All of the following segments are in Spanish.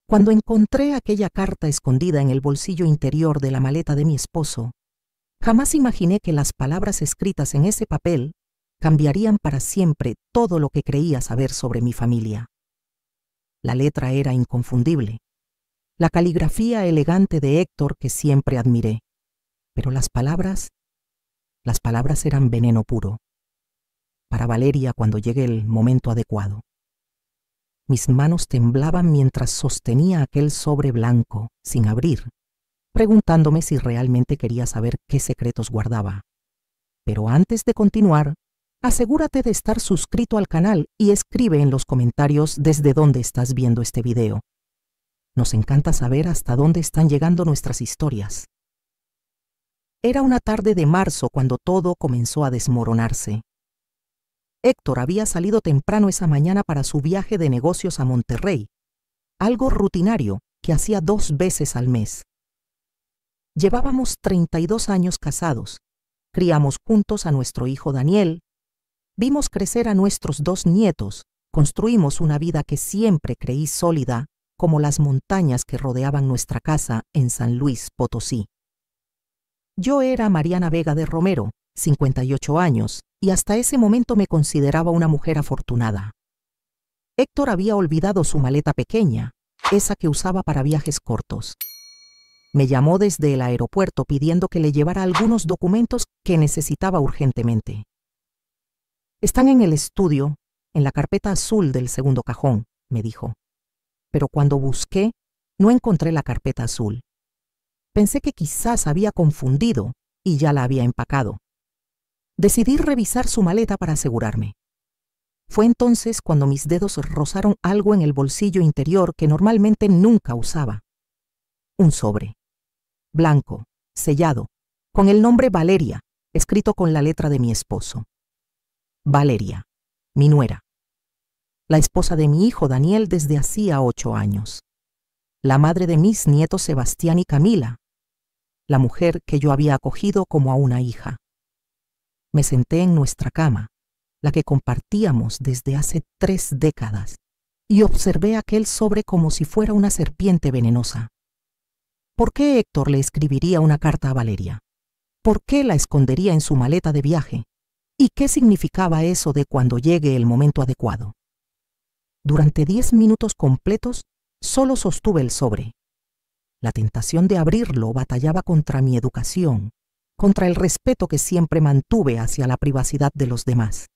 Cuando encontré aquella carta escondida en el bolsillo interior de la maleta de mi esposo, jamás imaginé que las palabras escritas en ese papel cambiarían para siempre todo lo que creía saber sobre mi familia. La letra era inconfundible, la caligrafía elegante de Héctor que siempre admiré, pero las palabras eran veneno puro, para Valeria cuando llegue el momento adecuado. Mis manos temblaban mientras sostenía aquel sobre blanco, sin abrir, preguntándome si realmente quería saber qué secretos guardaba. Pero antes de continuar, asegúrate de estar suscrito al canal y escribe en los comentarios desde dónde estás viendo este video. Nos encanta saber hasta dónde están llegando nuestras historias. Era una tarde de marzo cuando todo comenzó a desmoronarse. Héctor había salido temprano esa mañana para su viaje de negocios a Monterrey, algo rutinario que hacía 2 veces al mes. Llevábamos 32 años casados, criamos juntos a nuestro hijo Daniel, vimos crecer a nuestros 2 nietos, construimos una vida que siempre creí sólida, como las montañas que rodeaban nuestra casa en San Luis Potosí. Yo era Mariana Vega de Romero, 58 años, y hasta ese momento me consideraba una mujer afortunada. Héctor había olvidado su maleta pequeña, esa que usaba para viajes cortos. Me llamó desde el aeropuerto pidiendo que le llevara algunos documentos que necesitaba urgentemente. Están en el estudio, en la carpeta azul del segundo cajón, me dijo. Pero cuando busqué, no encontré la carpeta azul. Pensé que quizás había confundido y ya la había empacado. Decidí revisar su maleta para asegurarme. Fue entonces cuando mis dedos rozaron algo en el bolsillo interior que normalmente nunca usaba. Un sobre, blanco, sellado, con el nombre Valeria, escrito con la letra de mi esposo. Valeria, mi nuera. La esposa de mi hijo Daniel desde hacía 8 años. La madre de mis nietos Sebastián y Camila. La mujer que yo había acogido como a una hija. Me senté en nuestra cama, la que compartíamos desde hace 3 décadas, y observé aquel sobre como si fuera una serpiente venenosa. ¿Por qué Héctor le escribiría una carta a Valeria? ¿Por qué la escondería en su maleta de viaje? ¿Y qué significaba eso de cuando llegue el momento adecuado? Durante 10 minutos completos, solo sostuve el sobre. La tentación de abrirlo batallaba contra mi educación, contra el respeto que siempre mantuve hacia la privacidad de los demás.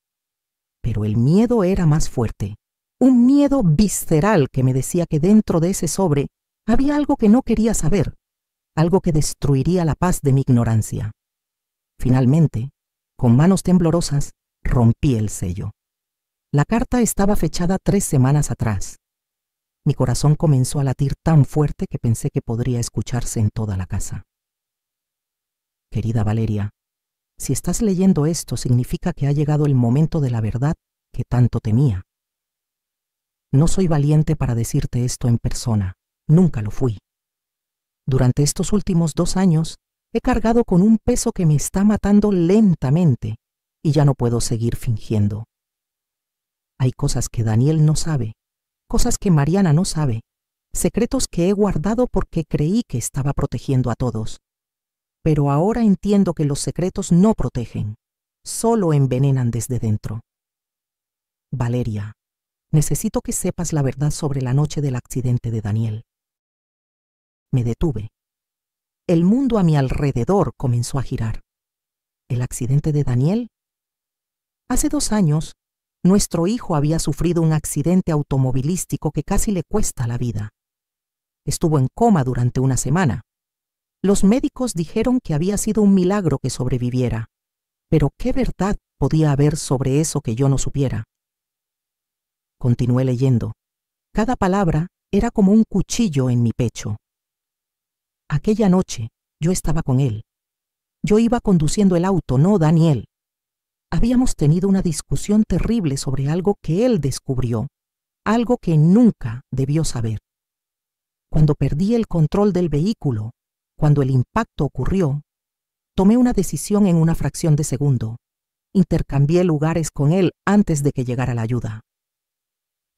Pero el miedo era más fuerte, un miedo visceral que me decía que dentro de ese sobre había algo que no quería saber, algo que destruiría la paz de mi ignorancia. Finalmente, con manos temblorosas, rompí el sello. La carta estaba fechada 3 semanas atrás. Mi corazón comenzó a latir tan fuerte que pensé que podría escucharse en toda la casa. Querida Valeria, si estás leyendo esto significa que ha llegado el momento de la verdad que tanto temía. No soy valiente para decirte esto en persona, nunca lo fui. Durante estos últimos 2 años he cargado con un peso que me está matando lentamente y ya no puedo seguir fingiendo. Hay cosas que Daniel no sabe, cosas que Mariana no sabe, secretos que he guardado porque creí que estaba protegiendo a todos. Pero ahora entiendo que los secretos no protegen, solo envenenan desde dentro. Valeria, necesito que sepas la verdad sobre la noche del accidente de Daniel. Me detuve. El mundo a mi alrededor comenzó a girar. ¿El accidente de Daniel? Hace 2 años, nuestro hijo había sufrido un accidente automovilístico que casi le cuesta la vida. Estuvo en coma durante 1 semana. Los médicos dijeron que había sido un milagro que sobreviviera. Pero ¿qué verdad podía haber sobre eso que yo no supiera? Continué leyendo. Cada palabra era como un cuchillo en mi pecho. Aquella noche yo estaba con él. Yo iba conduciendo el auto, no Daniel. Habíamos tenido una discusión terrible sobre algo que él descubrió, algo que nunca debió saber. Cuando perdí el control del vehículo, cuando el impacto ocurrió, tomé una decisión en una fracción de segundo. Intercambié lugares con él antes de que llegara la ayuda.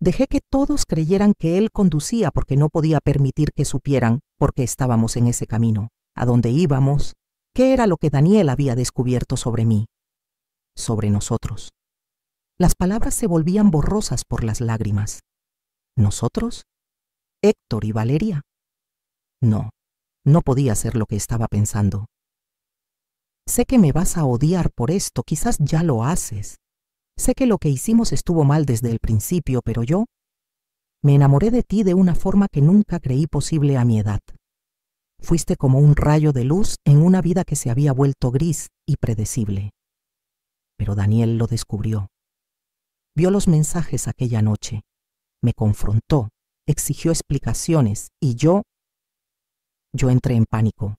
Dejé que todos creyeran que él conducía porque no podía permitir que supieran por qué estábamos en ese camino, a dónde íbamos, qué era lo que Daniel había descubierto sobre mí, sobre nosotros. Las palabras se volvían borrosas por las lágrimas. ¿Nosotros? ¿Héctor y Valeria? No, no podía ser lo que estaba pensando. Sé que me vas a odiar por esto, quizás ya lo haces. Sé que lo que hicimos estuvo mal desde el principio, pero yo me enamoré de ti de una forma que nunca creí posible a mi edad. Fuiste como un rayo de luz en una vida que se había vuelto gris y predecible. Pero Daniel lo descubrió. Vio los mensajes aquella noche, me confrontó, exigió explicaciones y yo entré en pánico.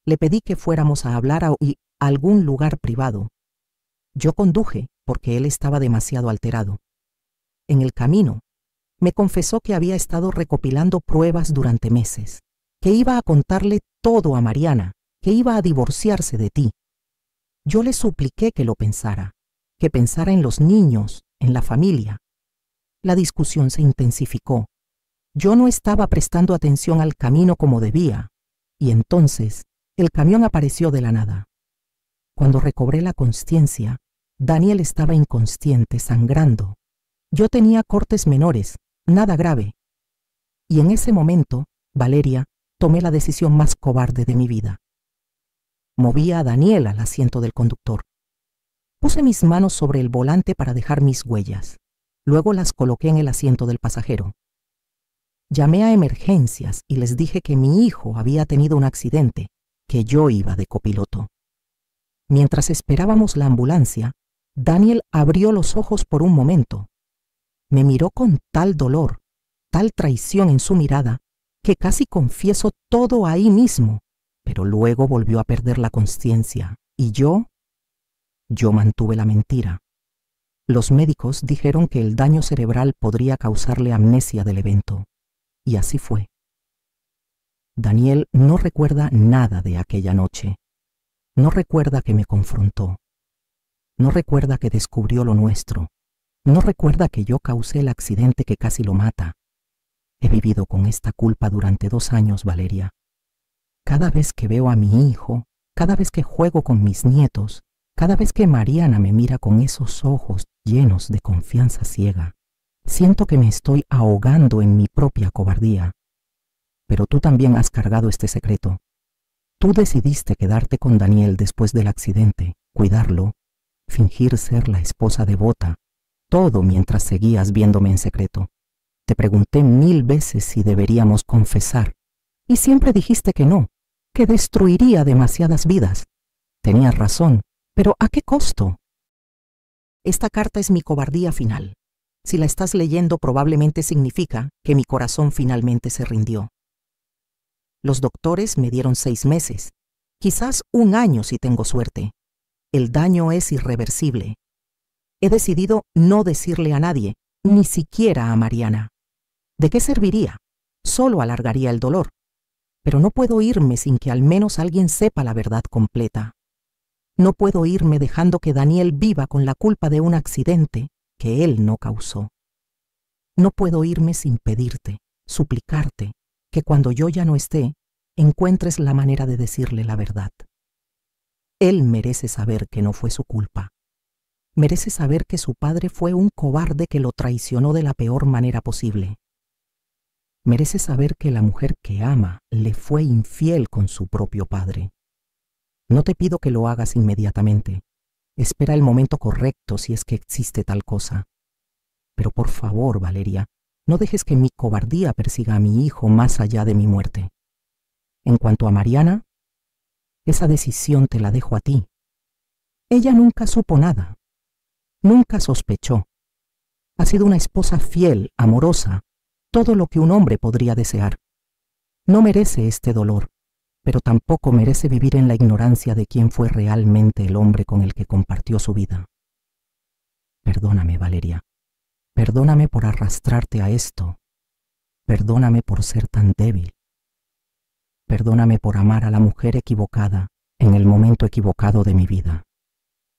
Le pedí que fuéramos a hablar a algún lugar privado. Yo conduje porque él estaba demasiado alterado. En el camino, me confesó que había estado recopilando pruebas durante meses, que iba a contarle todo a Mariana, que iba a divorciarse de ti. Yo le supliqué que lo pensara, que pensara en los niños, en la familia. La discusión se intensificó. Yo no estaba prestando atención al camino como debía, y entonces el camión apareció de la nada. Cuando recobré la consciencia, Daniel estaba inconsciente, sangrando. Yo tenía cortes menores, nada grave. Y en ese momento, Valeria, tomé la decisión más cobarde de mi vida. Moví a Daniel al asiento del conductor. Puse mis manos sobre el volante para dejar mis huellas. Luego las coloqué en el asiento del pasajero. Llamé a emergencias y les dije que mi hijo había tenido un accidente, que yo iba de copiloto. Mientras esperábamos la ambulancia, Daniel abrió los ojos por un momento. Me miró con tal dolor, tal traición en su mirada, que casi confieso todo ahí mismo, pero luego volvió a perder la consciencia, y yo mantuve la mentira. Los médicos dijeron que el daño cerebral podría causarle amnesia del evento, y así fue. Daniel no recuerda nada de aquella noche. No recuerda que me confrontó. No recuerda que descubrió lo nuestro. No recuerda que yo causé el accidente que casi lo mata. He vivido con esta culpa durante 2 años, Valeria. Cada vez que veo a mi hijo, cada vez que juego con mis nietos, cada vez que Mariana me mira con esos ojos llenos de confianza ciega, siento que me estoy ahogando en mi propia cobardía. Pero tú también has cargado este secreto. Tú decidiste quedarte con Daniel después del accidente, cuidarlo, fingir ser la esposa devota, todo mientras seguías viéndome en secreto. Te pregunté 1000 veces si deberíamos confesar, y siempre dijiste que no, que destruiría demasiadas vidas. Tenías razón, pero ¿a qué costo? Esta carta es mi cobardía final. Si la estás leyendo, probablemente significa que mi corazón finalmente se rindió. Los doctores me dieron 6 meses, quizás 1 año si tengo suerte. El daño es irreversible. He decidido no decirle a nadie, ni siquiera a Mariana. ¿De qué serviría? Solo alargaría el dolor. Pero no puedo irme sin que al menos alguien sepa la verdad completa. No puedo irme dejando que Daniel viva con la culpa de un accidente que él no causó. No puedo irme sin pedirte, suplicarte, que cuando yo ya no esté, encuentres la manera de decirle la verdad. Él merece saber que no fue su culpa. Merece saber que su padre fue un cobarde que lo traicionó de la peor manera posible. Merece saber que la mujer que ama le fue infiel con su propio padre. No te pido que lo hagas inmediatamente. Espera el momento correcto si es que existe tal cosa. Pero por favor, Valeria, no dejes que mi cobardía persiga a mi hijo más allá de mi muerte. En cuanto a Mariana, esa decisión te la dejo a ti. Ella nunca supo nada. Nunca sospechó. Ha sido una esposa fiel, amorosa, todo lo que un hombre podría desear. No merece este dolor, pero tampoco merece vivir en la ignorancia de quién fue realmente el hombre con el que compartió su vida. Perdóname, Valeria. Perdóname por arrastrarte a esto. Perdóname por ser tan débil. Perdóname por amar a la mujer equivocada en el momento equivocado de mi vida.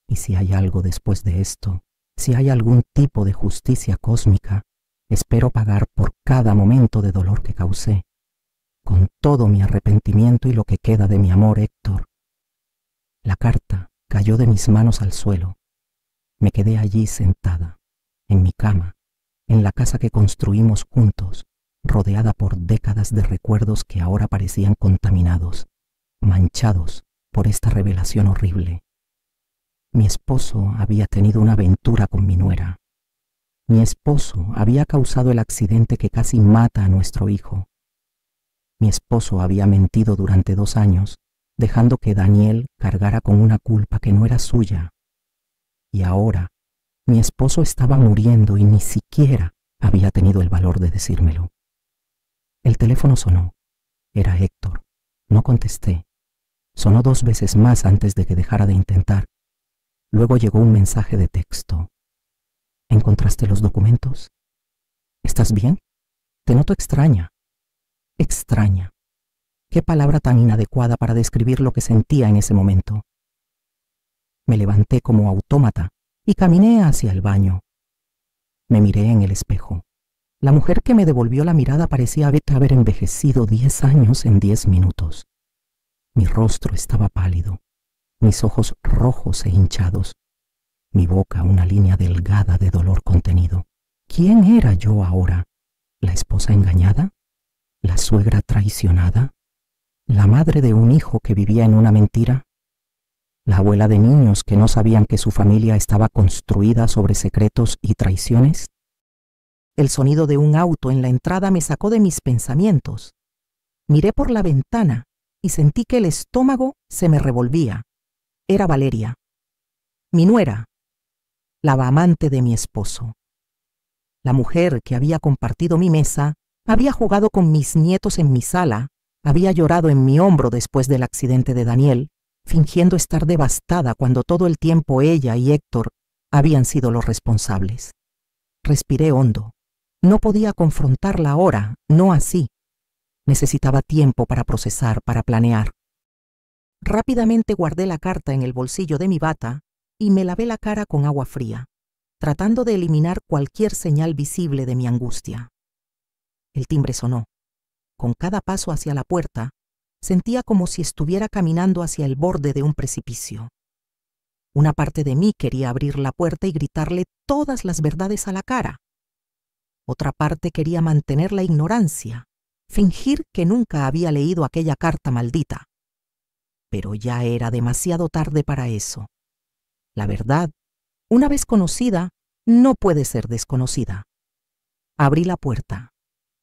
Y si hay algo después de esto, si hay algún tipo de justicia cósmica, Espero pagar por cada momento de dolor que causé, con todo mi arrepentimiento y lo que queda de mi amor, Héctor. La carta cayó de mis manos al suelo. Me quedé allí sentada, en mi cama, en la casa que construimos juntos, rodeada por décadas de recuerdos que ahora parecían contaminados, manchados por esta revelación horrible. Mi esposo había tenido una aventura con mi nuera. Mi esposo había causado el accidente que casi mata a nuestro hijo. Mi esposo había mentido durante 2 años, dejando que Daniel cargara con una culpa que no era suya. Y ahora, mi esposo estaba muriendo y ni siquiera había tenido el valor de decírmelo. El teléfono sonó. Era Héctor. No contesté. Sonó 2 veces más antes de que dejara de intentar. Luego llegó un mensaje de texto. ¿Encontraste los documentos? ¿Estás bien? Te noto extraña. Extraña. Qué palabra tan inadecuada para describir lo que sentía en ese momento. Me levanté como autómata y caminé hacia el baño. Me miré en el espejo. La mujer que me devolvió la mirada parecía haber envejecido 10 años en 10 minutos. Mi rostro estaba pálido, mis ojos rojos e hinchados, mi boca una línea delgada de dolor contenido. ¿Quién era yo ahora? ¿La esposa engañada? ¿La suegra traicionada? ¿La madre de un hijo que vivía en una mentira? ¿La abuela de niños que no sabían que su familia estaba construida sobre secretos y traiciones? El sonido de un auto en la entrada me sacó de mis pensamientos. Miré por la ventana y sentí que el estómago se me revolvía. Era Valeria, mi nuera, la amante de mi esposo. La mujer que había compartido mi mesa, había jugado con mis nietos en mi sala, había llorado en mi hombro después del accidente de Daniel, fingiendo estar devastada cuando todo el tiempo ella y Héctor habían sido los responsables. Respiré hondo. No podía confrontarla ahora, no así. Necesitaba tiempo para procesar, para planear. Rápidamente guardé la carta en el bolsillo de mi bata y me lavé la cara con agua fría, tratando de eliminar cualquier señal visible de mi angustia. El timbre sonó. Con cada paso hacia la puerta, sentía como si estuviera caminando hacia el borde de un precipicio. Una parte de mí quería abrir la puerta y gritarle todas las verdades a la cara. Otra parte quería mantener la ignorancia, fingir que nunca había leído aquella carta maldita. Pero ya era demasiado tarde para eso. La verdad, una vez conocida, no puede ser desconocida. Abrí la puerta.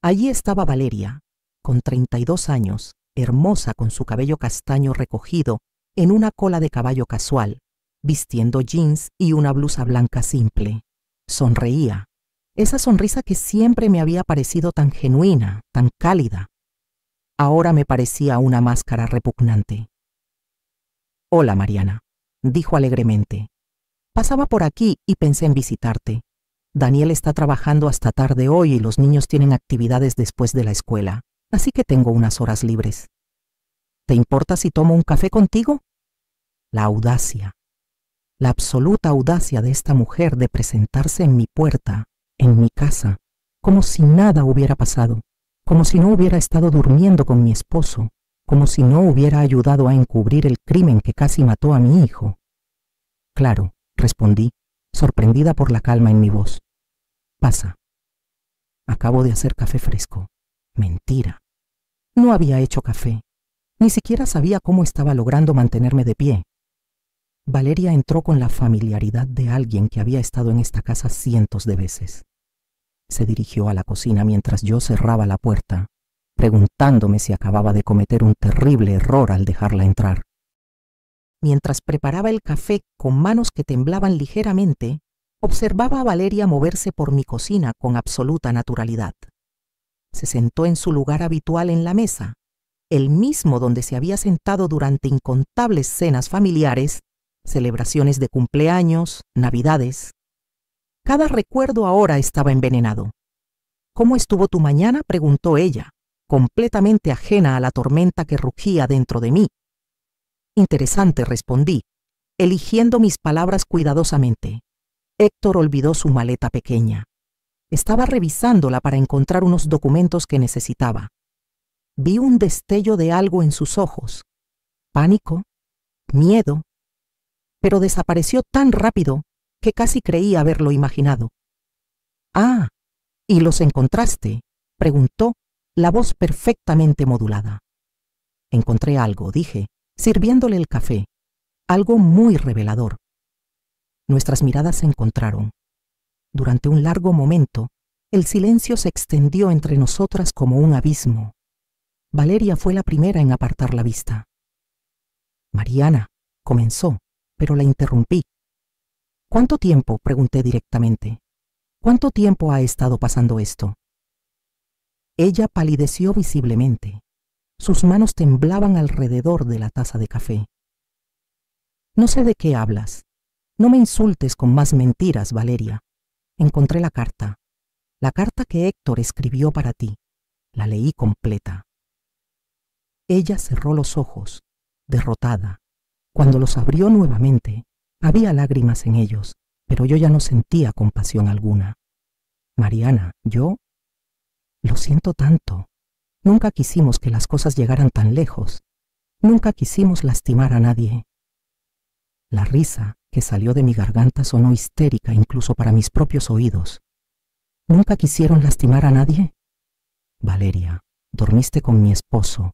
Allí estaba Valeria, con 32 años, hermosa con su cabello castaño recogido en una cola de caballo casual, vistiendo jeans y una blusa blanca simple. Sonreía. Esa sonrisa que siempre me había parecido tan genuina, tan cálida. Ahora me parecía una máscara repugnante. «Hola, Mariana», dijo alegremente. «Pasaba por aquí y pensé en visitarte. Daniel está trabajando hasta tarde hoy y los niños tienen actividades después de la escuela, así que tengo unas horas libres. ¿Te importa si tomo un café contigo?» La audacia, la absoluta audacia de esta mujer de presentarse en mi puerta, en mi casa, como si nada hubiera pasado, como si no hubiera estado durmiendo con mi esposo, como si no hubiera ayudado a encubrir el crimen que casi mató a mi hijo. «Claro», respondí, sorprendida por la calma en mi voz. «Pasa. Acabo de hacer café fresco». Mentira. No había hecho café. Ni siquiera sabía cómo estaba logrando mantenerme de pie. Valeria entró con la familiaridad de alguien que había estado en esta casa cientos de veces. Se dirigió a la cocina mientras yo cerraba la puerta, preguntándome si acababa de cometer un terrible error al dejarla entrar. Mientras preparaba el café con manos que temblaban ligeramente, observaba a Valeria moverse por mi cocina con absoluta naturalidad. Se sentó en su lugar habitual en la mesa, el mismo donde se había sentado durante incontables cenas familiares, celebraciones de cumpleaños, navidades. Cada recuerdo ahora estaba envenenado. «¿Cómo estuvo tu mañana?», preguntó ella, completamente ajena a la tormenta que rugía dentro de mí. «Interesante», respondí, eligiendo mis palabras cuidadosamente. Héctor olvidó su maleta pequeña. Estaba revisándola para encontrar unos documentos que necesitaba. Vi un destello de algo en sus ojos. Pánico, miedo, pero desapareció tan rápido que casi creí haberlo imaginado. «Ah, ¿y los encontraste?», preguntó, la voz perfectamente modulada. «Encontré algo», dije, sirviéndole el café, algo muy revelador. Nuestras miradas se encontraron. Durante un largo momento, el silencio se extendió entre nosotras como un abismo. Valeria fue la primera en apartar la vista. «Mariana», comenzó, pero la interrumpí. «¿Cuánto tiempo?», pregunté directamente. «¿Cuánto tiempo ha estado pasando esto?». Ella palideció visiblemente. Sus manos temblaban alrededor de la taza de café. «No sé de qué hablas. No me insultes con más mentiras, Valeria. Encontré la carta que Héctor escribió para ti. La leí completa». Ella cerró los ojos, derrotada. Cuando los abrió nuevamente, había lágrimas en ellos, pero yo ya no sentía compasión alguna. «Mariana, yo lo siento tanto. Nunca quisimos que las cosas llegaran tan lejos. Nunca quisimos lastimar a nadie». La risa que salió de mi garganta sonó histérica incluso para mis propios oídos. «¿Nunca quisieron lastimar a nadie? Valeria, dormiste con mi esposo.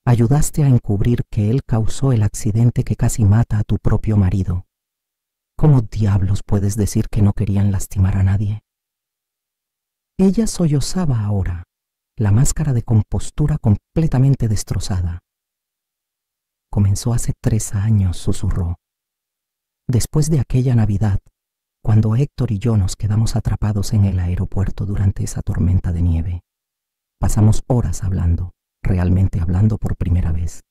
Ayudaste a encubrir que él causó el accidente que casi mata a tu propio marido. ¿Cómo diablos puedes decir que no querían lastimar a nadie?». Ella sollozaba ahora, la máscara de compostura completamente destrozada. «Comenzó hace 3 años», susurró. «Después de aquella Navidad, cuando Héctor y yo nos quedamos atrapados en el aeropuerto durante esa tormenta de nieve. Pasamos horas hablando, realmente hablando por primera vez.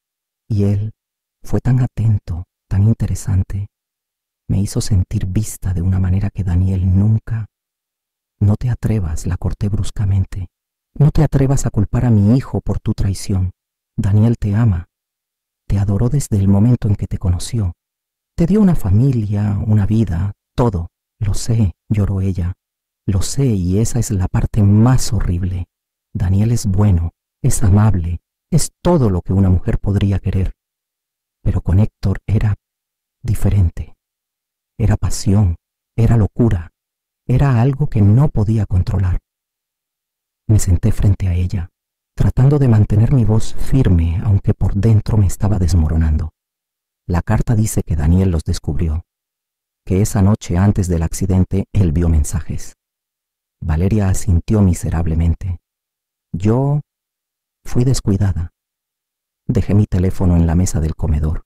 Y él fue tan atento, tan interesante. Me hizo sentir vista de una manera que Daniel nunca... No te atrevas», la corté bruscamente. «No te atrevas a culpar a mi hijo por tu traición. Daniel te ama. Te adoró desde el momento en que te conoció. Te dio una familia, una vida, todo. Lo sé», lloró ella. «Lo sé, y esa es la parte más horrible. Daniel es bueno, es amable, es todo lo que una mujer podría querer. Pero con Héctor era diferente. Era pasión, era locura, era algo que no podía controlar». Me senté frente a ella, tratando de mantener mi voz firme, aunque por dentro me estaba desmoronando. «La carta dice que Daniel los descubrió, que esa noche antes del accidente él vio mensajes». Valeria asintió miserablemente. «Yo fui descuidada. Dejé mi teléfono en la mesa del comedor.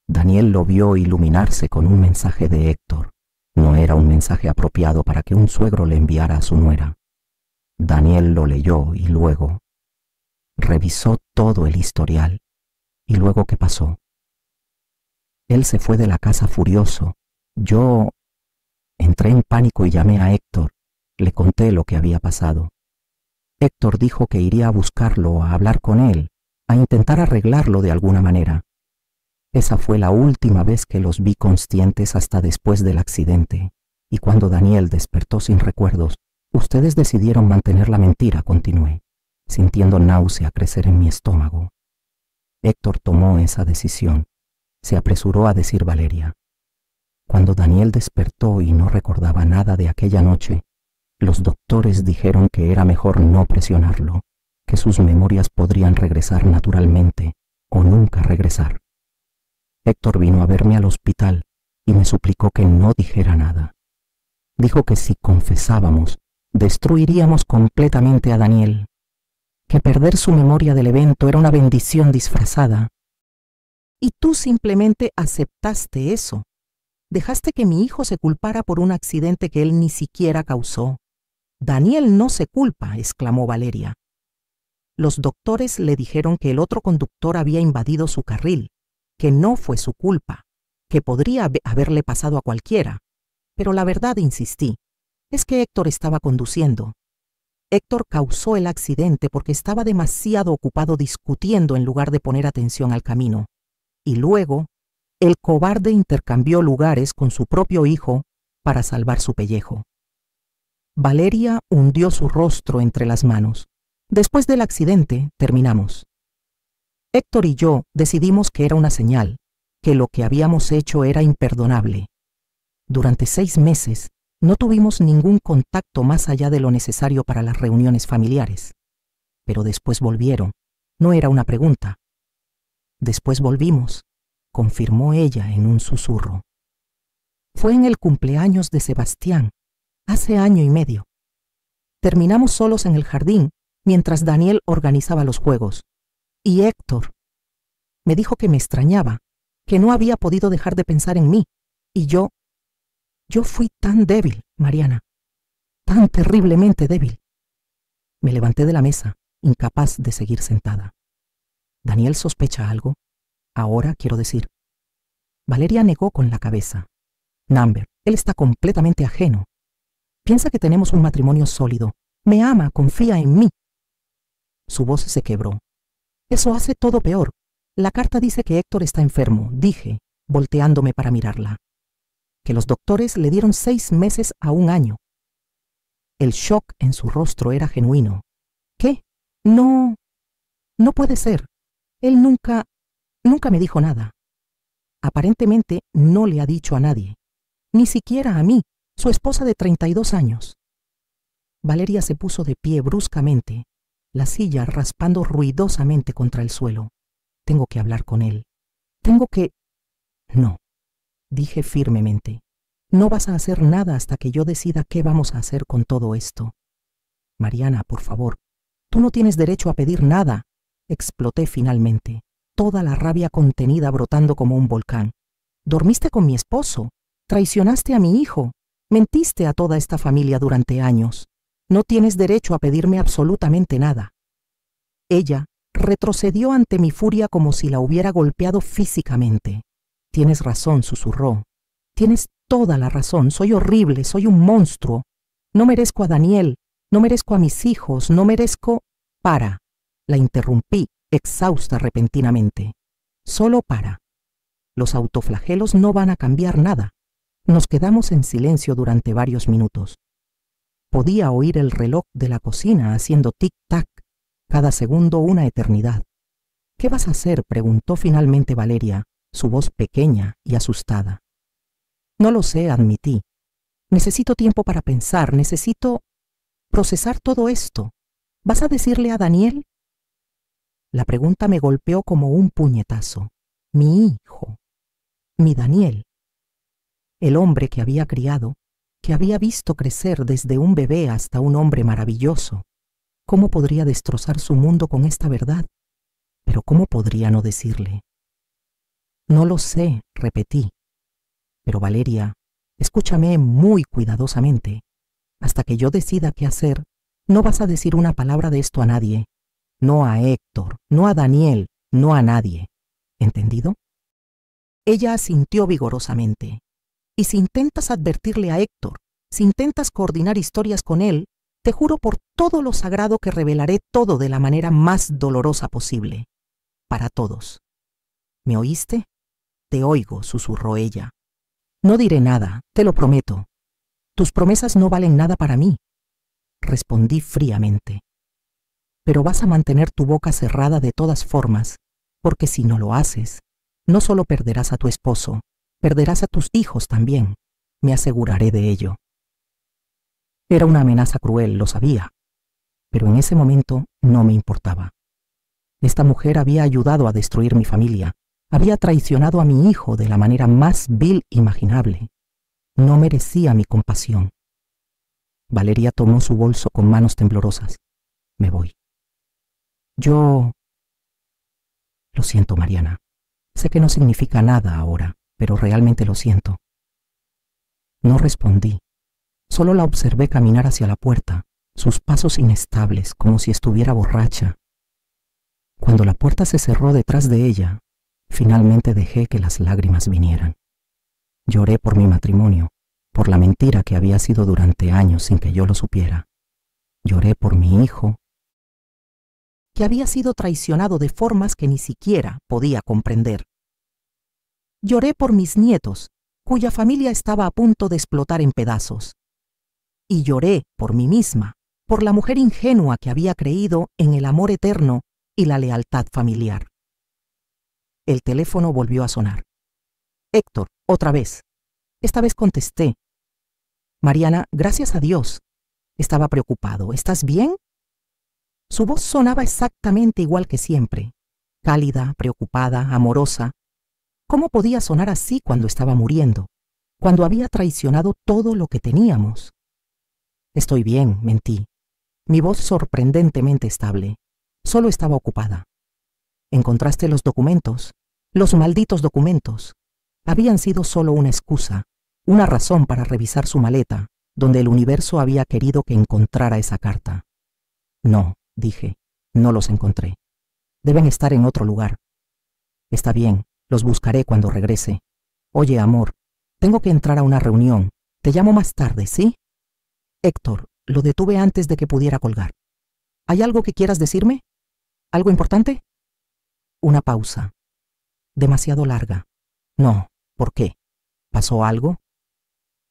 Daniel lo vio iluminarse con un mensaje de Héctor. No era un mensaje apropiado para que un suegro le enviara a su nuera. Daniel lo leyó y luego revisó todo el historial. ¿Y luego qué pasó? Él se fue de la casa furioso. Yo entré en pánico y llamé a Héctor. Le conté lo que había pasado. Héctor dijo que iría a buscarlo, a hablar con él, a intentar arreglarlo de alguna manera. Esa fue la última vez que los vi conscientes hasta después del accidente. Y cuando Daniel despertó sin recuerdos, ustedes decidieron mantener la mentira», continué, sintiendo náusea crecer en mi estómago. Héctor tomó esa decisión. Se apresuró a decir Valeria. «Cuando Daniel despertó y no recordaba nada de aquella noche, los doctores dijeron que era mejor no presionarlo, que sus memorias podrían regresar naturalmente o nunca regresar. Héctor vino a verme al hospital y me suplicó que no dijera nada. Dijo que si confesábamos, destruiríamos completamente a Daniel, que perder su memoria del evento era una bendición disfrazada. Y tú simplemente aceptaste eso. Dejaste que mi hijo se culpara por un accidente que él ni siquiera causó. Daniel no se culpa», exclamó Valeria. «Los doctores le dijeron que el otro conductor había invadido su carril, que no fue su culpa, que podría haberle pasado a cualquiera. Pero la verdad, insistí, es que Héctor estaba conduciendo. Héctor causó el accidente porque estaba demasiado ocupado discutiendo en lugar de poner atención al camino. Y luego, el cobarde intercambió lugares con su propio hijo para salvar su pellejo. Valeria hundió su rostro entre las manos. Después del accidente, terminamos. Héctor y yo decidimos que era una señal, que lo que habíamos hecho era imperdonable. Durante 6 meses no tuvimos ningún contacto más allá de lo necesario para las reuniones familiares. Pero después volvieron. No era una pregunta. Después volvimos, confirmó ella en un susurro. Fue en el cumpleaños de Sebastián, hace 1 año y medio. Terminamos solos en el jardín mientras Daniel organizaba los juegos. Y Héctor me dijo que me extrañaba, que no había podido dejar de pensar en mí. Y yo fui tan débil, Mariana, tan terriblemente débil. Me levanté de la mesa, incapaz de seguir sentada. ¿Daniel sospecha algo? Ahora quiero decir. Valeria negó con la cabeza. Number, él está completamente ajeno. Piensa que tenemos un matrimonio sólido. Me ama, confía en mí. Su voz se quebró. Eso hace todo peor. La carta dice que Héctor está enfermo, dije, volteándome para mirarla. Que los doctores le dieron 6 meses a 1 año. El shock en su rostro era genuino. ¿Qué? No puede ser. Él nunca me dijo nada. Aparentemente no le ha dicho a nadie, ni siquiera a mí, su esposa de 32 años. Valeria se puso de pie bruscamente, la silla raspando ruidosamente contra el suelo. Tengo que hablar con él. Tengo que... No, dije firmemente. No vas a hacer nada hasta que yo decida qué vamos a hacer con todo esto. Mariana, por favor, tú no tienes derecho a pedir nada. Exploté finalmente, toda la rabia contenida brotando como un volcán. Dormiste con mi esposo, traicionaste a mi hijo, mentiste a toda esta familia durante años. No tienes derecho a pedirme absolutamente nada. Ella retrocedió ante mi furia como si la hubiera golpeado físicamente. Tienes razón, susurró. Tienes toda la razón, soy horrible, soy un monstruo. No merezco a Daniel, no merezco a mis hijos, no merezco... Para. La interrumpí, exhausta repentinamente. Solo para. Los autoflagelos no van a cambiar nada. Nos quedamos en silencio durante varios minutos. Podía oír el reloj de la cocina haciendo tic-tac, cada segundo una eternidad. ¿Qué vas a hacer?, preguntó finalmente Valeria, su voz pequeña y asustada. No lo sé, admití. Necesito tiempo para pensar, necesito procesar todo esto. ¿Vas a decirle a Daniel? La pregunta me golpeó como un puñetazo. Mi hijo, mi Daniel, el hombre que había criado, que había visto crecer desde un bebé hasta un hombre maravilloso. ¿Cómo podría destrozar su mundo con esta verdad? Pero ¿cómo podría no decirle? No lo sé, repetí. Pero Valeria, escúchame muy cuidadosamente. Hasta que yo decida qué hacer, no vas a decir una palabra de esto a nadie. No a Héctor, no a Daniel, no a nadie. ¿Entendido? Ella asintió vigorosamente. Y si intentas advertirle a Héctor, si intentas coordinar historias con él, te juro por todo lo sagrado que revelaré todo de la manera más dolorosa posible. Para todos. ¿Me oíste? Te oigo, susurró ella. No diré nada, te lo prometo. Tus promesas no valen nada para mí. Respondí fríamente. Pero vas a mantener tu boca cerrada de todas formas, porque si no lo haces, no solo perderás a tu esposo, perderás a tus hijos también. Me aseguraré de ello. Era una amenaza cruel, lo sabía, pero en ese momento no me importaba. Esta mujer había ayudado a destruir mi familia, había traicionado a mi hijo de la manera más vil imaginable. No merecía mi compasión. Valeria tomó su bolso con manos temblorosas. Me voy. Yo... Lo siento, Mariana. Sé que no significa nada ahora, pero realmente lo siento. No respondí. Solo la observé caminar hacia la puerta, sus pasos inestables, como si estuviera borracha. Cuando la puerta se cerró detrás de ella, finalmente dejé que las lágrimas vinieran. Lloré por mi matrimonio, por la mentira que había sido durante años sin que yo lo supiera. Lloré por mi hijo, que había sido traicionado de formas que ni siquiera podía comprender. Lloré por mis nietos, cuya familia estaba a punto de explotar en pedazos. y lloré por mí misma, por la mujer ingenua que había creído en el amor eterno y la lealtad familiar. El teléfono volvió a sonar. Héctor, otra vez. Esta vez contesté. Mariana, gracias a Dios. Estaba preocupado. ¿Estás bien? Su voz sonaba exactamente igual que siempre. Cálida, preocupada, amorosa. ¿Cómo podía sonar así cuando estaba muriendo? Cuando había traicionado todo lo que teníamos. Estoy bien, mentí. Mi voz sorprendentemente estable. Solo estaba ocupada. ¿Encontraste los documentos? Los malditos documentos. Habían sido solo una excusa, una razón para revisar su maleta, donde el universo había querido que encontrara esa carta. No, dije, no los encontré. Deben estar en otro lugar. Está bien, los buscaré cuando regrese. Oye, amor, tengo que entrar a una reunión. Te llamo más tarde, ¿sí? Héctor, lo detuve antes de que pudiera colgar. ¿Hay algo que quieras decirme? ¿Algo importante? Una pausa. Demasiado larga. No, ¿por qué? ¿Pasó algo?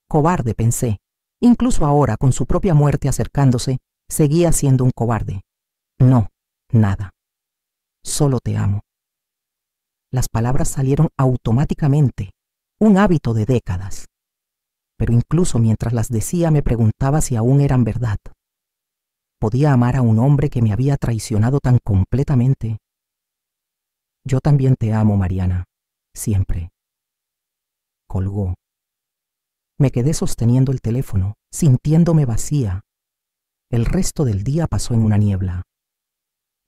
Cobarde, pensé. Incluso ahora, con su propia muerte acercándose, seguía siendo un cobarde. No, nada. Solo te amo. Las palabras salieron automáticamente, un hábito de décadas. Pero incluso mientras las decía me preguntaba si aún eran verdad. ¿Podía amar a un hombre que me había traicionado tan completamente? Yo también te amo, Mariana, siempre. Colgó. Me quedé sosteniendo el teléfono, sintiéndome vacía. El resto del día pasó en una niebla.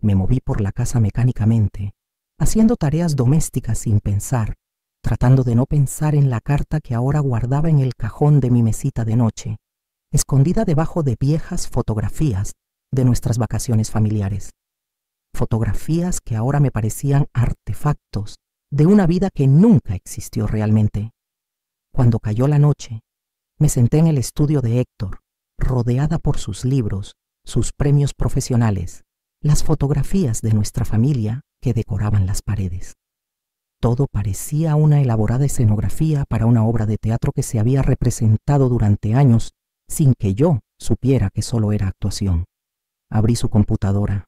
Me moví por la casa mecánicamente, haciendo tareas domésticas sin pensar, tratando de no pensar en la carta que ahora guardaba en el cajón de mi mesita de noche, escondida debajo de viejas fotografías de nuestras vacaciones familiares. Fotografías que ahora me parecían artefactos de una vida que nunca existió realmente. Cuando cayó la noche, me senté en el estudio de Héctor, rodeada por sus libros, sus premios profesionales, las fotografías de nuestra familia que decoraban las paredes. Todo parecía una elaborada escenografía para una obra de teatro que se había representado durante años sin que yo supiera que solo era actuación. Abrí su computadora.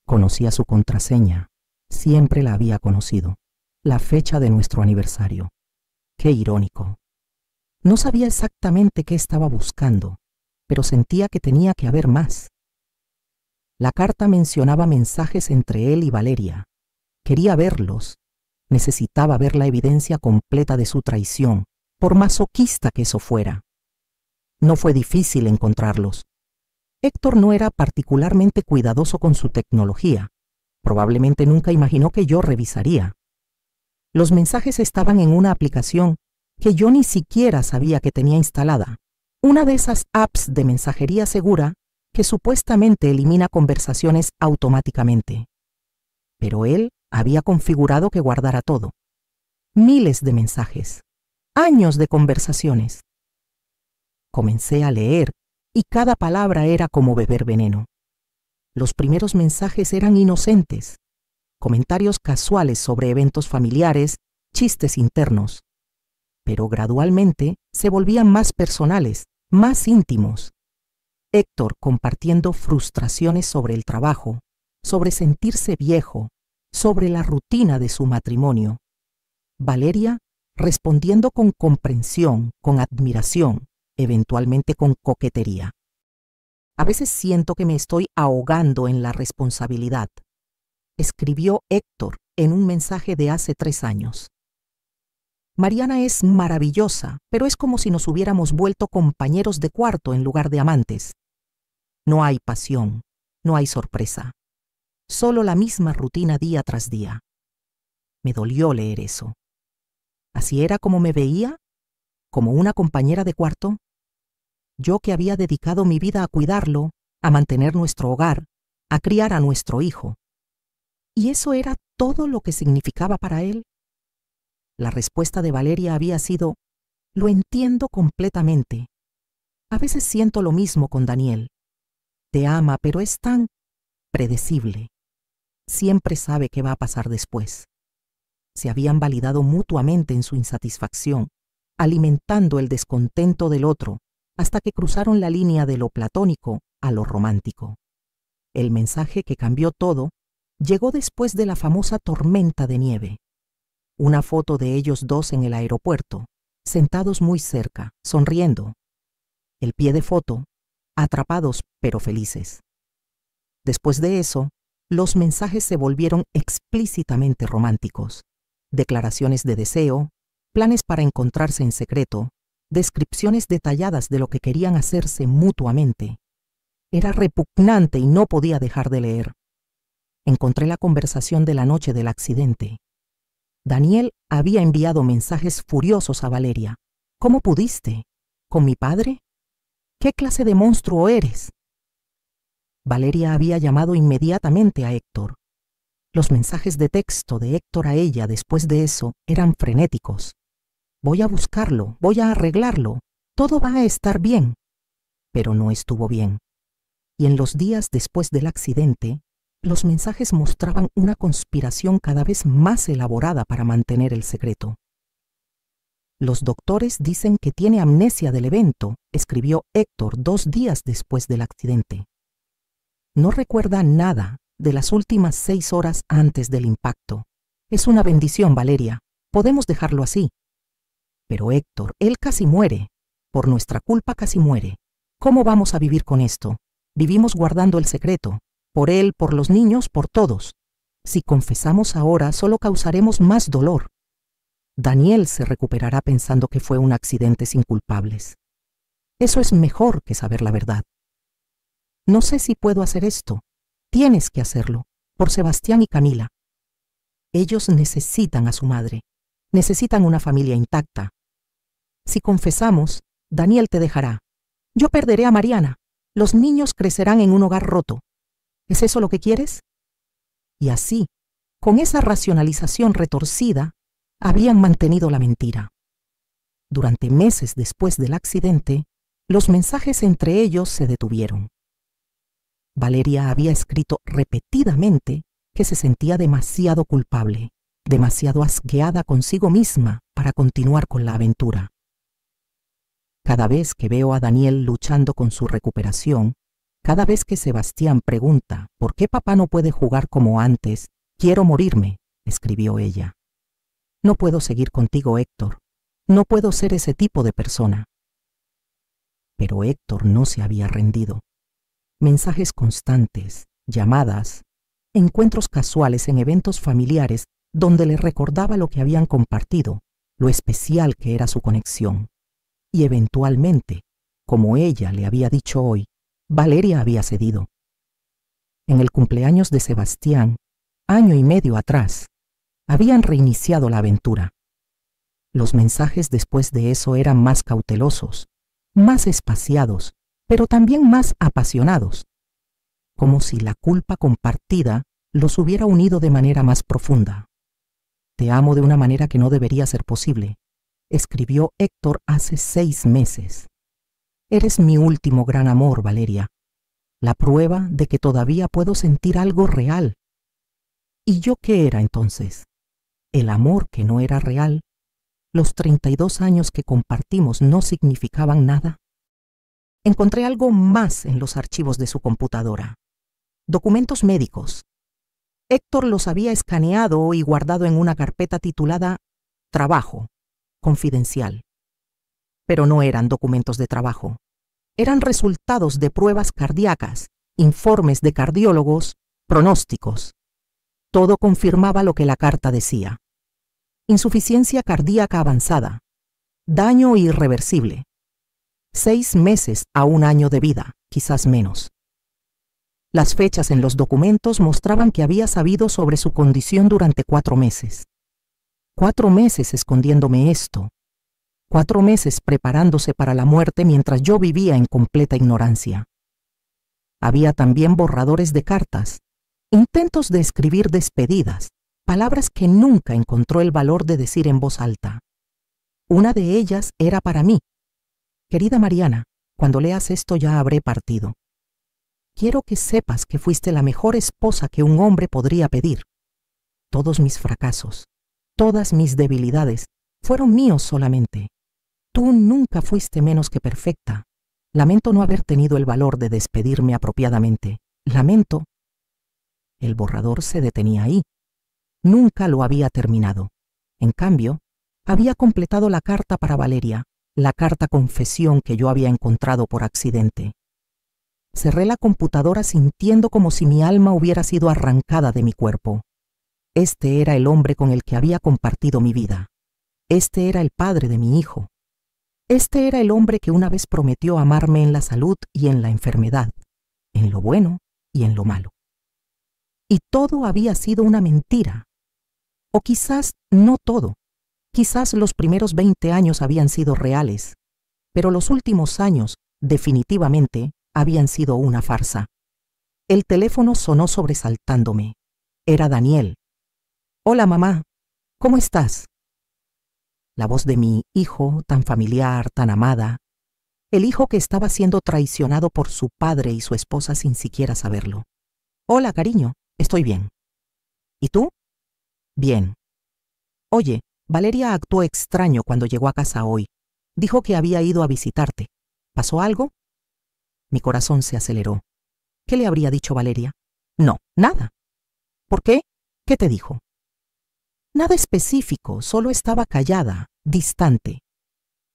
Conocía su contraseña. Siempre la había conocido. La fecha de nuestro aniversario. Qué irónico. No sabía exactamente qué estaba buscando, pero sentía que tenía que haber más. La carta mencionaba mensajes entre él y Valeria. Quería verlos. Necesitaba ver la evidencia completa de su traición, por masoquista que eso fuera. No fue difícil encontrarlos. Héctor no era particularmente cuidadoso con su tecnología. Probablemente nunca imaginó que yo revisaría. Los mensajes estaban en una aplicación que yo ni siquiera sabía que tenía instalada. Una de esas apps de mensajería segura que supuestamente elimina conversaciones automáticamente. Pero él había configurado que guardara todo. Miles de mensajes. Años de conversaciones. Comencé a leer y cada palabra era como beber veneno. Los primeros mensajes eran inocentes. Comentarios casuales sobre eventos familiares, chistes internos. Pero gradualmente se volvían más personales, más íntimos. Héctor compartiendo frustraciones sobre el trabajo, sobre sentirse viejo, sobre la rutina de su matrimonio. Valeria respondiendo con comprensión, con admiración, eventualmente con coquetería. A veces siento que me estoy ahogando en la responsabilidad, escribió Héctor en un mensaje de hace 3 años. Mariana es maravillosa, pero es como si nos hubiéramos vuelto compañeros de cuarto en lugar de amantes. No hay pasión, no hay sorpresa. Solo la misma rutina día tras día. Me dolió leer eso. ¿Así era como me veía? ¿Como una compañera de cuarto? Yo que había dedicado mi vida a cuidarlo, a mantener nuestro hogar, a criar a nuestro hijo. ¿Y eso era todo lo que significaba para él? La respuesta de Valeria había sido: lo entiendo completamente. A veces siento lo mismo con Daniel. Te ama, pero es tan predecible. Siempre sabe qué va a pasar después. Se habían validado mutuamente en su insatisfacción, alimentando el descontento del otro, hasta que cruzaron la línea de lo platónico a lo romántico. El mensaje que cambió todo llegó después de la famosa tormenta de nieve. Una foto de ellos dos en el aeropuerto, sentados muy cerca, sonriendo. El pie de foto, atrapados pero felices. Después de eso, los mensajes se volvieron explícitamente románticos. Declaraciones de deseo, planes para encontrarse en secreto, descripciones detalladas de lo que querían hacerse mutuamente. Era repugnante y no podía dejar de leer. Encontré la conversación de la noche del accidente. Daniel había enviado mensajes furiosos a Valeria. ¿Cómo pudiste? ¿Con mi padre? ¿Qué clase de monstruo eres? Valeria había llamado inmediatamente a Héctor. Los mensajes de texto de Héctor a ella después de eso eran frenéticos. Voy a buscarlo, voy a arreglarlo, todo va a estar bien. Pero no estuvo bien. Y en los días después del accidente, los mensajes mostraban una conspiración cada vez más elaborada para mantener el secreto. Los doctores dicen que tiene amnesia del evento, escribió Héctor 2 días después del accidente. No recuerda nada de las últimas 6 horas antes del impacto. Es una bendición, Valeria. Podemos dejarlo así. Pero Héctor, él casi muere. Por nuestra culpa casi muere. ¿Cómo vamos a vivir con esto? Vivimos guardando el secreto. Por él, por los niños, por todos. Si confesamos ahora, solo causaremos más dolor. Daniel se recuperará pensando que fue un accidente sin culpables. Eso es mejor que saber la verdad. No sé si puedo hacer esto. Tienes que hacerlo, por Sebastián y Camila. Ellos necesitan a su madre. Necesitan una familia intacta. Si confesamos, Daniel te dejará. Yo perderé a Mariana. Los niños crecerán en un hogar roto. ¿Es eso lo que quieres? Y así, con esa racionalización retorcida, habían mantenido la mentira. Durante meses después del accidente, los mensajes entre ellos se detuvieron. Valeria había escrito repetidamente que se sentía demasiado culpable, demasiado asqueada consigo misma para continuar con la aventura. Cada vez que veo a Daniel luchando con su recuperación, cada vez que Sebastián pregunta ¿por qué papá no puede jugar como antes? Quiero morirme, escribió ella. No puedo seguir contigo, Héctor. No puedo ser ese tipo de persona. Pero Héctor no se había rendido. Mensajes constantes, llamadas, encuentros casuales en eventos familiares donde le recordaba lo que habían compartido, lo especial que era su conexión. Y eventualmente, como ella le había dicho hoy, Valeria había cedido. En el cumpleaños de Sebastián, año y medio atrás, habían reiniciado la aventura. Los mensajes después de eso eran más cautelosos, más espaciados, pero también más apasionados, como si la culpa compartida los hubiera unido de manera más profunda. Te amo de una manera que no debería ser posible, escribió Héctor hace 6 meses. Eres mi último gran amor, Valeria, la prueba de que todavía puedo sentir algo real. ¿Y yo qué era entonces? El amor que no era real. Los 32 años que compartimos no significaban nada. Encontré algo más en los archivos de su computadora. Documentos médicos. Héctor los había escaneado y guardado en una carpeta titulada Trabajo, confidencial. Pero no eran documentos de trabajo. Eran resultados de pruebas cardíacas, informes de cardiólogos, pronósticos. Todo confirmaba lo que la carta decía. Insuficiencia cardíaca avanzada. Daño irreversible. 6 meses a 1 año de vida, quizás menos. Las fechas en los documentos mostraban que había sabido sobre su condición durante 4 meses. 4 meses escondiéndome esto. 4 meses preparándose para la muerte mientras yo vivía en completa ignorancia. Había también borradores de cartas, intentos de escribir despedidas, palabras que nunca encontró el valor de decir en voz alta. Una de ellas era para mí. Querida Mariana, cuando leas esto ya habré partido. Quiero que sepas que fuiste la mejor esposa que un hombre podría pedir. Todos mis fracasos, todas mis debilidades, fueron míos solamente. Tú nunca fuiste menos que perfecta. Lamento no haber tenido el valor de despedirme apropiadamente. Lamento. El borrador se detenía ahí. Nunca lo había terminado. En cambio, había completado la carta para Valeria, la carta confesión que yo había encontrado por accidente. Cerré la computadora sintiendo como si mi alma hubiera sido arrancada de mi cuerpo. Este era el hombre con el que había compartido mi vida. Este era el padre de mi hijo. Este era el hombre que una vez prometió amarme en la salud y en la enfermedad, en lo bueno y en lo malo. Y todo había sido una mentira. O quizás no todo. Quizás los primeros 20 años habían sido reales, pero los últimos años, definitivamente, habían sido una farsa. El teléfono sonó sobresaltándome. Era Daniel. «Hola, mamá. ¿Cómo estás?» La voz de mi hijo, tan familiar, tan amada. El hijo que estaba siendo traicionado por su padre y su esposa sin siquiera saberlo. «Hola, cariño. Estoy bien. ¿Y tú?» «Bien. Oye, Valeria actuó extraño cuando llegó a casa hoy. Dijo que había ido a visitarte. ¿Pasó algo?» Mi corazón se aceleró. ¿Qué le habría dicho Valeria? No, nada. ¿Por qué? ¿Qué te dijo? Nada específico, solo estaba callada, distante.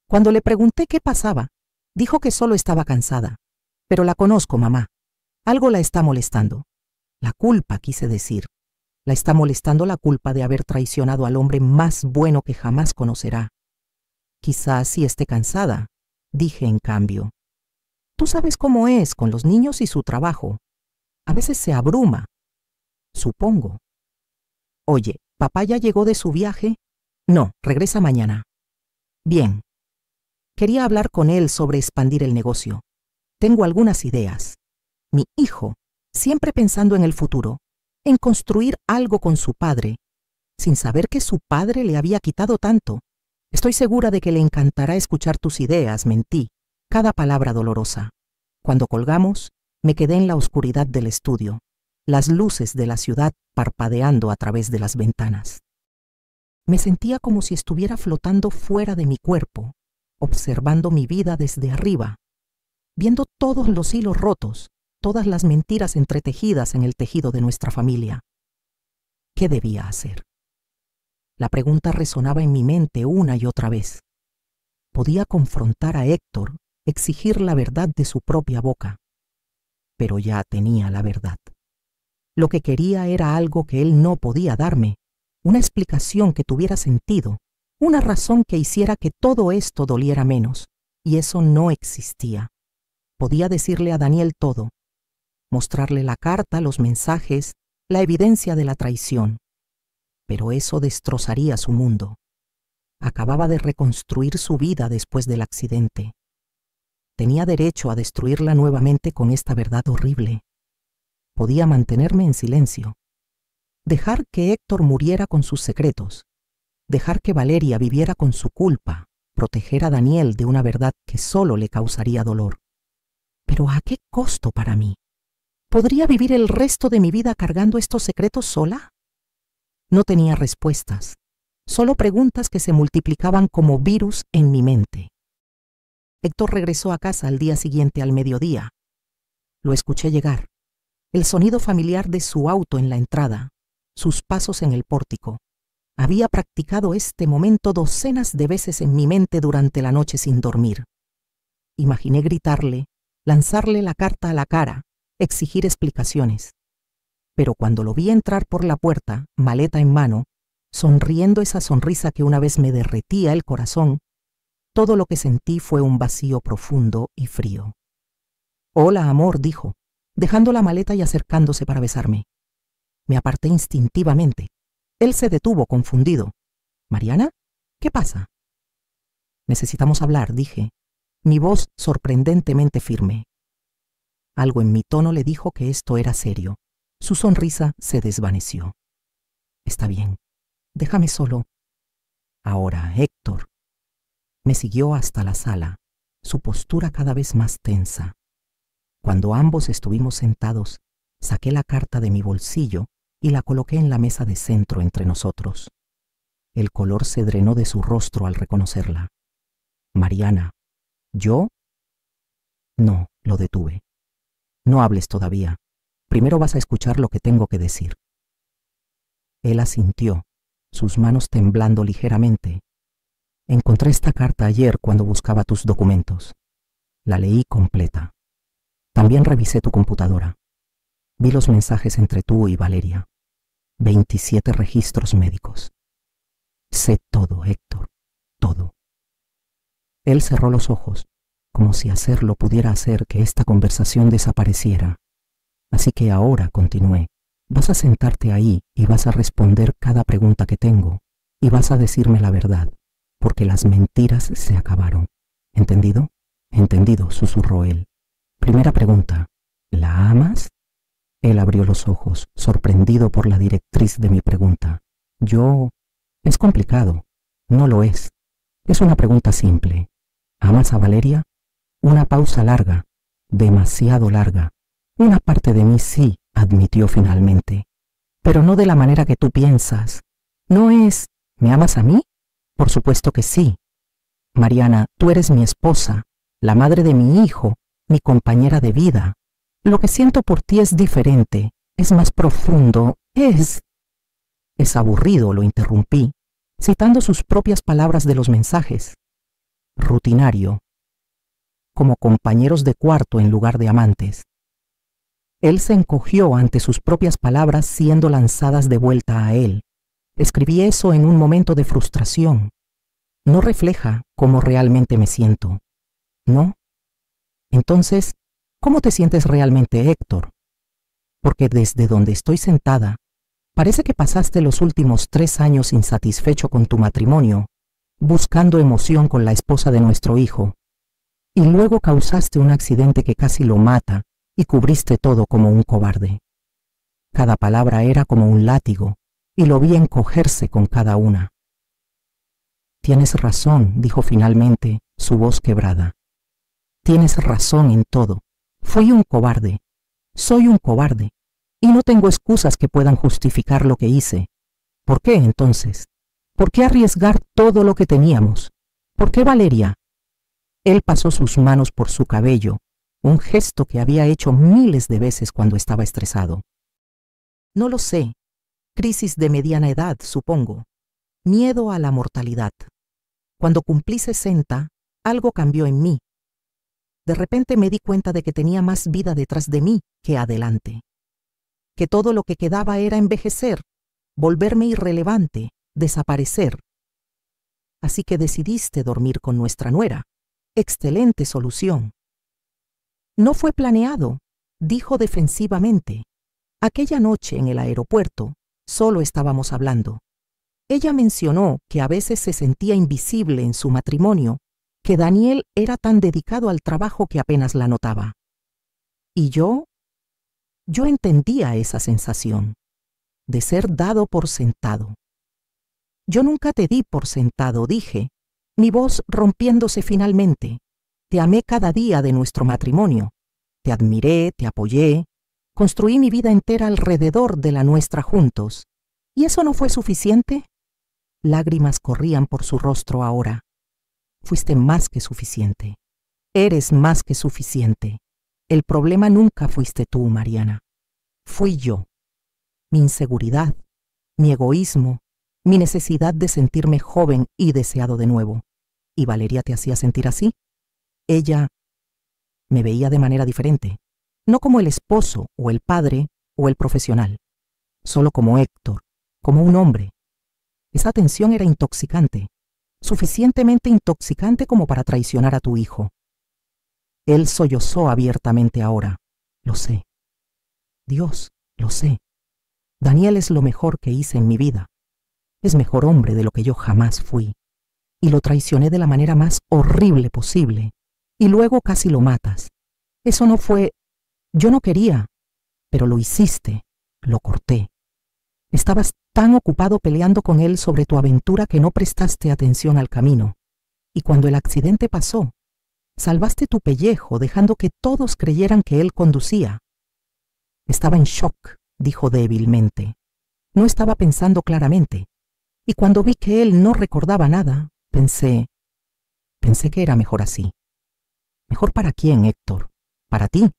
Cuando le pregunté qué pasaba, dijo que solo estaba cansada. Pero la conozco, mamá. Algo la está molestando. La culpa, quise decir. La está molestando la culpa de haber traicionado al hombre más bueno que jamás conocerá. Quizás sí esté cansada, dije en cambio. Tú sabes cómo es con los niños y su trabajo. A veces se abruma. Supongo. Oye, ¿papá ya llegó de su viaje? No, regresa mañana. Bien. Quería hablar con él sobre expandir el negocio. Tengo algunas ideas. Mi hijo, siempre pensando en el futuro, en construir algo con su padre, sin saber que su padre le había quitado tanto. Estoy segura de que le encantará escuchar tus ideas, mentí, cada palabra dolorosa. Cuando colgamos, me quedé en la oscuridad del estudio, las luces de la ciudad parpadeando a través de las ventanas. Me sentía como si estuviera flotando fuera de mi cuerpo, observando mi vida desde arriba, viendo todos los hilos rotos, todas las mentiras entretejidas en el tejido de nuestra familia. ¿Qué debía hacer? La pregunta resonaba en mi mente una y otra vez. Podía confrontar a Héctor, exigir la verdad de su propia boca. Pero ya tenía la verdad. Lo que quería era algo que él no podía darme, una explicación que tuviera sentido, una razón que hiciera que todo esto doliera menos, y eso no existía. Podía decirle a Daniel todo, mostrarle la carta, los mensajes, la evidencia de la traición. Pero eso destrozaría su mundo. Acababa de reconstruir su vida después del accidente. Tenía derecho a destruirla nuevamente con esta verdad horrible. Podía mantenerme en silencio. Dejar que Héctor muriera con sus secretos. Dejar que Valeria viviera con su culpa. Proteger a Daniel de una verdad que solo le causaría dolor. ¿Pero a qué costo para mí? ¿Podría vivir el resto de mi vida cargando estos secretos sola? No tenía respuestas, solo preguntas que se multiplicaban como virus en mi mente. Héctor regresó a casa al día siguiente al mediodía. Lo escuché llegar, el sonido familiar de su auto en la entrada, sus pasos en el pórtico. Había practicado este momento docenas de veces en mi mente durante la noche sin dormir. Imaginé gritarle, lanzarle la carta a la cara, exigir explicaciones. Pero cuando lo vi entrar por la puerta, maleta en mano, sonriendo esa sonrisa que una vez me derretía el corazón, todo lo que sentí fue un vacío profundo y frío. «Hola, amor», dijo, dejando la maleta y acercándose para besarme. Me aparté instintivamente. Él se detuvo, confundido. «¿Mariana? ¿Qué pasa?» «Necesitamos hablar», dije, mi voz sorprendentemente firme. Algo en mi tono le dijo que esto era serio. Su sonrisa se desvaneció. «Está bien. Déjame solo». «Ahora, Héctor». Me siguió hasta la sala, su postura cada vez más tensa. Cuando ambos estuvimos sentados, saqué la carta de mi bolsillo y la coloqué en la mesa de centro entre nosotros. El color se drenó de su rostro al reconocerla. «Mariana, ¿yo?» No, lo detuve. No hables todavía. Primero vas a escuchar lo que tengo que decir. Él asintió, sus manos temblando ligeramente. Encontré esta carta ayer cuando buscaba tus documentos. La leí completa. También revisé tu computadora. Vi los mensajes entre tú y Valeria. 27 registros médicos. Sé todo, Héctor, todo. Él cerró los ojos, como si hacerlo pudiera hacer que esta conversación desapareciera. Así que ahora, continué, vas a sentarte ahí y vas a responder cada pregunta que tengo y vas a decirme la verdad, porque las mentiras se acabaron. ¿Entendido? Entendido, susurró él. Primera pregunta, ¿la amas? Él abrió los ojos, sorprendido por la directriz de mi pregunta. Es complicado. No lo es. Es una pregunta simple. ¿Amas a Valeria? Una pausa larga, demasiado larga. Una parte de mí sí, admitió finalmente. Pero no de la manera que tú piensas. No es, ¿me amas a mí? Por supuesto que sí. Mariana, tú eres mi esposa, la madre de mi hijo, mi compañera de vida. Lo que siento por ti es diferente, es más profundo, es aburrido, lo interrumpí, citando sus propias palabras de los mensajes. Rutinario, como compañeros de cuarto en lugar de amantes. Él se encogió ante sus propias palabras siendo lanzadas de vuelta a él. Escribí eso en un momento de frustración. No refleja cómo realmente me siento. ¿No? Entonces, ¿cómo te sientes realmente, Héctor? Porque desde donde estoy sentada, parece que pasaste los últimos 3 años insatisfecho con tu matrimonio, buscando emoción con la esposa de nuestro hijo, y luego causaste un accidente que casi lo mata y cubriste todo como un cobarde. Cada palabra era como un látigo, y lo vi encogerse con cada una. Tienes razón, dijo finalmente, su voz quebrada. Tienes razón en todo. Fui un cobarde. Soy un cobarde. Y no tengo excusas que puedan justificar lo que hice. ¿Por qué, entonces? ¿Por qué arriesgar todo lo que teníamos? ¿Por qué Valeria? Él pasó sus manos por su cabello, un gesto que había hecho miles de veces cuando estaba estresado. No lo sé. Crisis de mediana edad, supongo. Miedo a la mortalidad. Cuando cumplí 60, algo cambió en mí. De repente me di cuenta de que tenía más vida detrás de mí que adelante. Que todo lo que quedaba era envejecer, volverme irrelevante, desaparecer. Así que decidiste dormir con nuestra nuera. Excelente solución. No fue planeado, dijo defensivamente. Aquella noche en el aeropuerto, solo estábamos hablando. Ella mencionó que a veces se sentía invisible en su matrimonio, que Daniel era tan dedicado al trabajo que apenas la notaba. Y yo entendía esa sensación, de ser dado por sentado. Yo nunca te di por sentado, dije, mi voz rompiéndose finalmente. Te amé cada día de nuestro matrimonio. Te admiré, te apoyé, construí mi vida entera alrededor de la nuestra juntos. ¿Y eso no fue suficiente? Lágrimas corrían por su rostro ahora. Fuiste más que suficiente. Eres más que suficiente. El problema nunca fuiste tú, Mariana. Fui yo. Mi inseguridad, mi egoísmo, mi necesidad de sentirme joven y deseado de nuevo. ¿Y Valeria te hacía sentir así? Ella me veía de manera diferente, no como el esposo o el padre o el profesional, solo como Héctor, como un hombre. Esa tensión era intoxicante, suficientemente intoxicante como para traicionar a tu hijo. Él sollozó abiertamente ahora. Lo sé. Dios, lo sé. Daniel es lo mejor que hice en mi vida. Es mejor hombre de lo que yo jamás fui. Y lo traicioné de la manera más horrible posible. Y luego casi lo matas. Eso no fue... Yo no quería. Pero lo hiciste. Lo corté. Estabas tan ocupado peleando con él sobre tu aventura que no prestaste atención al camino. Y cuando el accidente pasó, salvaste tu pellejo dejando que todos creyeran que él conducía. Estaba en shock, dijo débilmente. No estaba pensando claramente. Y cuando vi que él no recordaba nada, pensé que era mejor así. ¿Mejor para quién, Héctor? Para ti.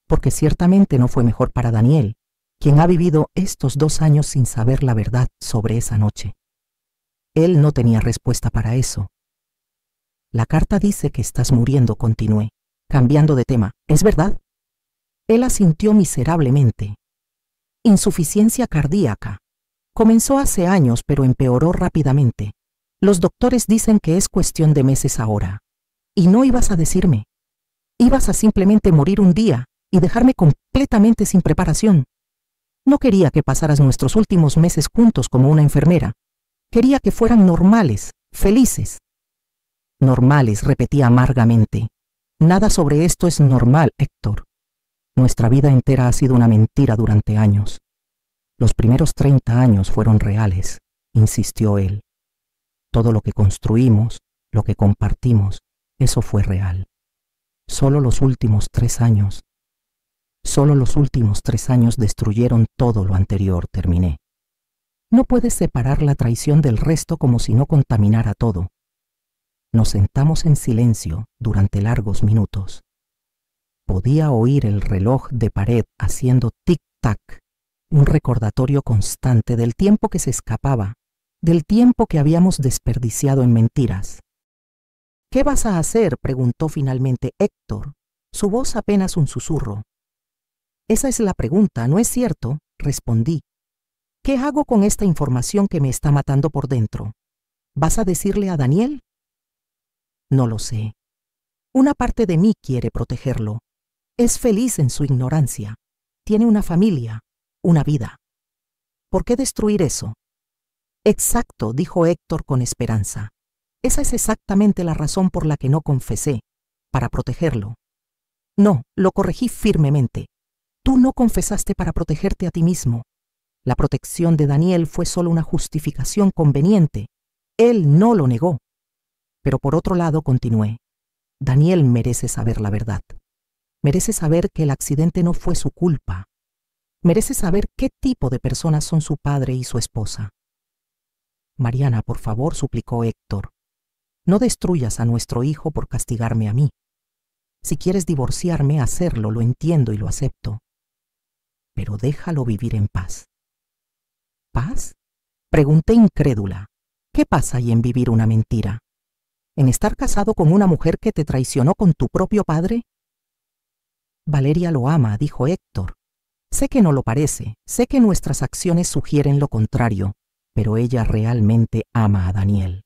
Porque ciertamente no fue mejor para Daniel, quien ha vivido estos 2 años sin saber la verdad sobre esa noche. Él no tenía respuesta para eso. La carta dice que estás muriendo, continué, cambiando de tema. ¿Es verdad? Él asintió miserablemente. Insuficiencia cardíaca. Comenzó hace años, pero empeoró rápidamente. Los doctores dicen que es cuestión de meses ahora. Y no ibas a decirme. Ibas a simplemente morir un día y dejarme completamente sin preparación. No quería que pasaras nuestros últimos meses juntos como una enfermera. Quería que fueran normales, felices. Normales, repetía amargamente. Nada sobre esto es normal, Héctor. Nuestra vida entera ha sido una mentira durante años. Los primeros 30 años fueron reales, insistió él. Todo lo que construimos, lo que compartimos, eso fue real. Solo los últimos 3 años destruyeron todo lo anterior, terminé. No puedes separar la traición del resto como si no contaminara todo. Nos sentamos en silencio durante largos minutos. Podía oír el reloj de pared haciendo tic-tac, un recordatorio constante del tiempo que se escapaba, del tiempo que habíamos desperdiciado en mentiras. ¿Qué vas a hacer?, preguntó finalmente Héctor, su voz apenas un susurro. Esa es la pregunta, ¿no es cierto?, respondí. ¿Qué hago con esta información que me está matando por dentro? ¿Vas a decirle a Daniel? No lo sé. Una parte de mí quiere protegerlo. Es feliz en su ignorancia. Tiene una familia, una vida. ¿Por qué destruir eso? Exacto, dijo Héctor con esperanza. Esa es exactamente la razón por la que no confesé, para protegerlo. No, lo corregí firmemente. Tú no confesaste para protegerte a ti mismo. La protección de Daniel fue solo una justificación conveniente. Él no lo negó. Pero por otro lado, continué. Daniel merece saber la verdad. Merece saber que el accidente no fue su culpa. Merece saber qué tipo de personas son su padre y su esposa. Mariana, por favor, suplicó Héctor. No destruyas a nuestro hijo por castigarme a mí. Si quieres divorciarme, hacerlo, lo entiendo y lo acepto. Pero déjalo vivir en paz. ¿Paz? Pregunté incrédula. ¿Qué pasa ahí en vivir una mentira? ¿En estar casado con una mujer que te traicionó con tu propio padre? Valeria lo ama, dijo Héctor. Sé que no lo parece, sé que nuestras acciones sugieren lo contrario, pero ella realmente ama a Daniel.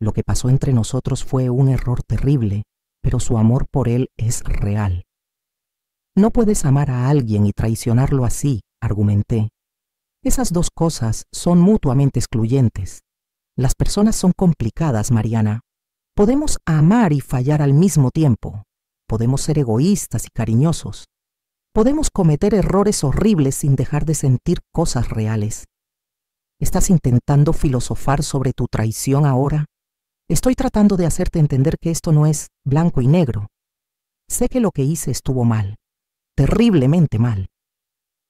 Lo que pasó entre nosotros fue un error terrible, pero su amor por él es real. No puedes amar a alguien y traicionarlo así, argumenté. Esas dos cosas son mutuamente excluyentes. Las personas son complicadas, Mariana. Podemos amar y fallar al mismo tiempo. Podemos ser egoístas y cariñosos. Podemos cometer errores horribles sin dejar de sentir cosas reales. ¿Estás intentando filosofar sobre tu traición ahora? Estoy tratando de hacerte entender que esto no es blanco y negro. Sé que lo que hice estuvo mal, terriblemente mal.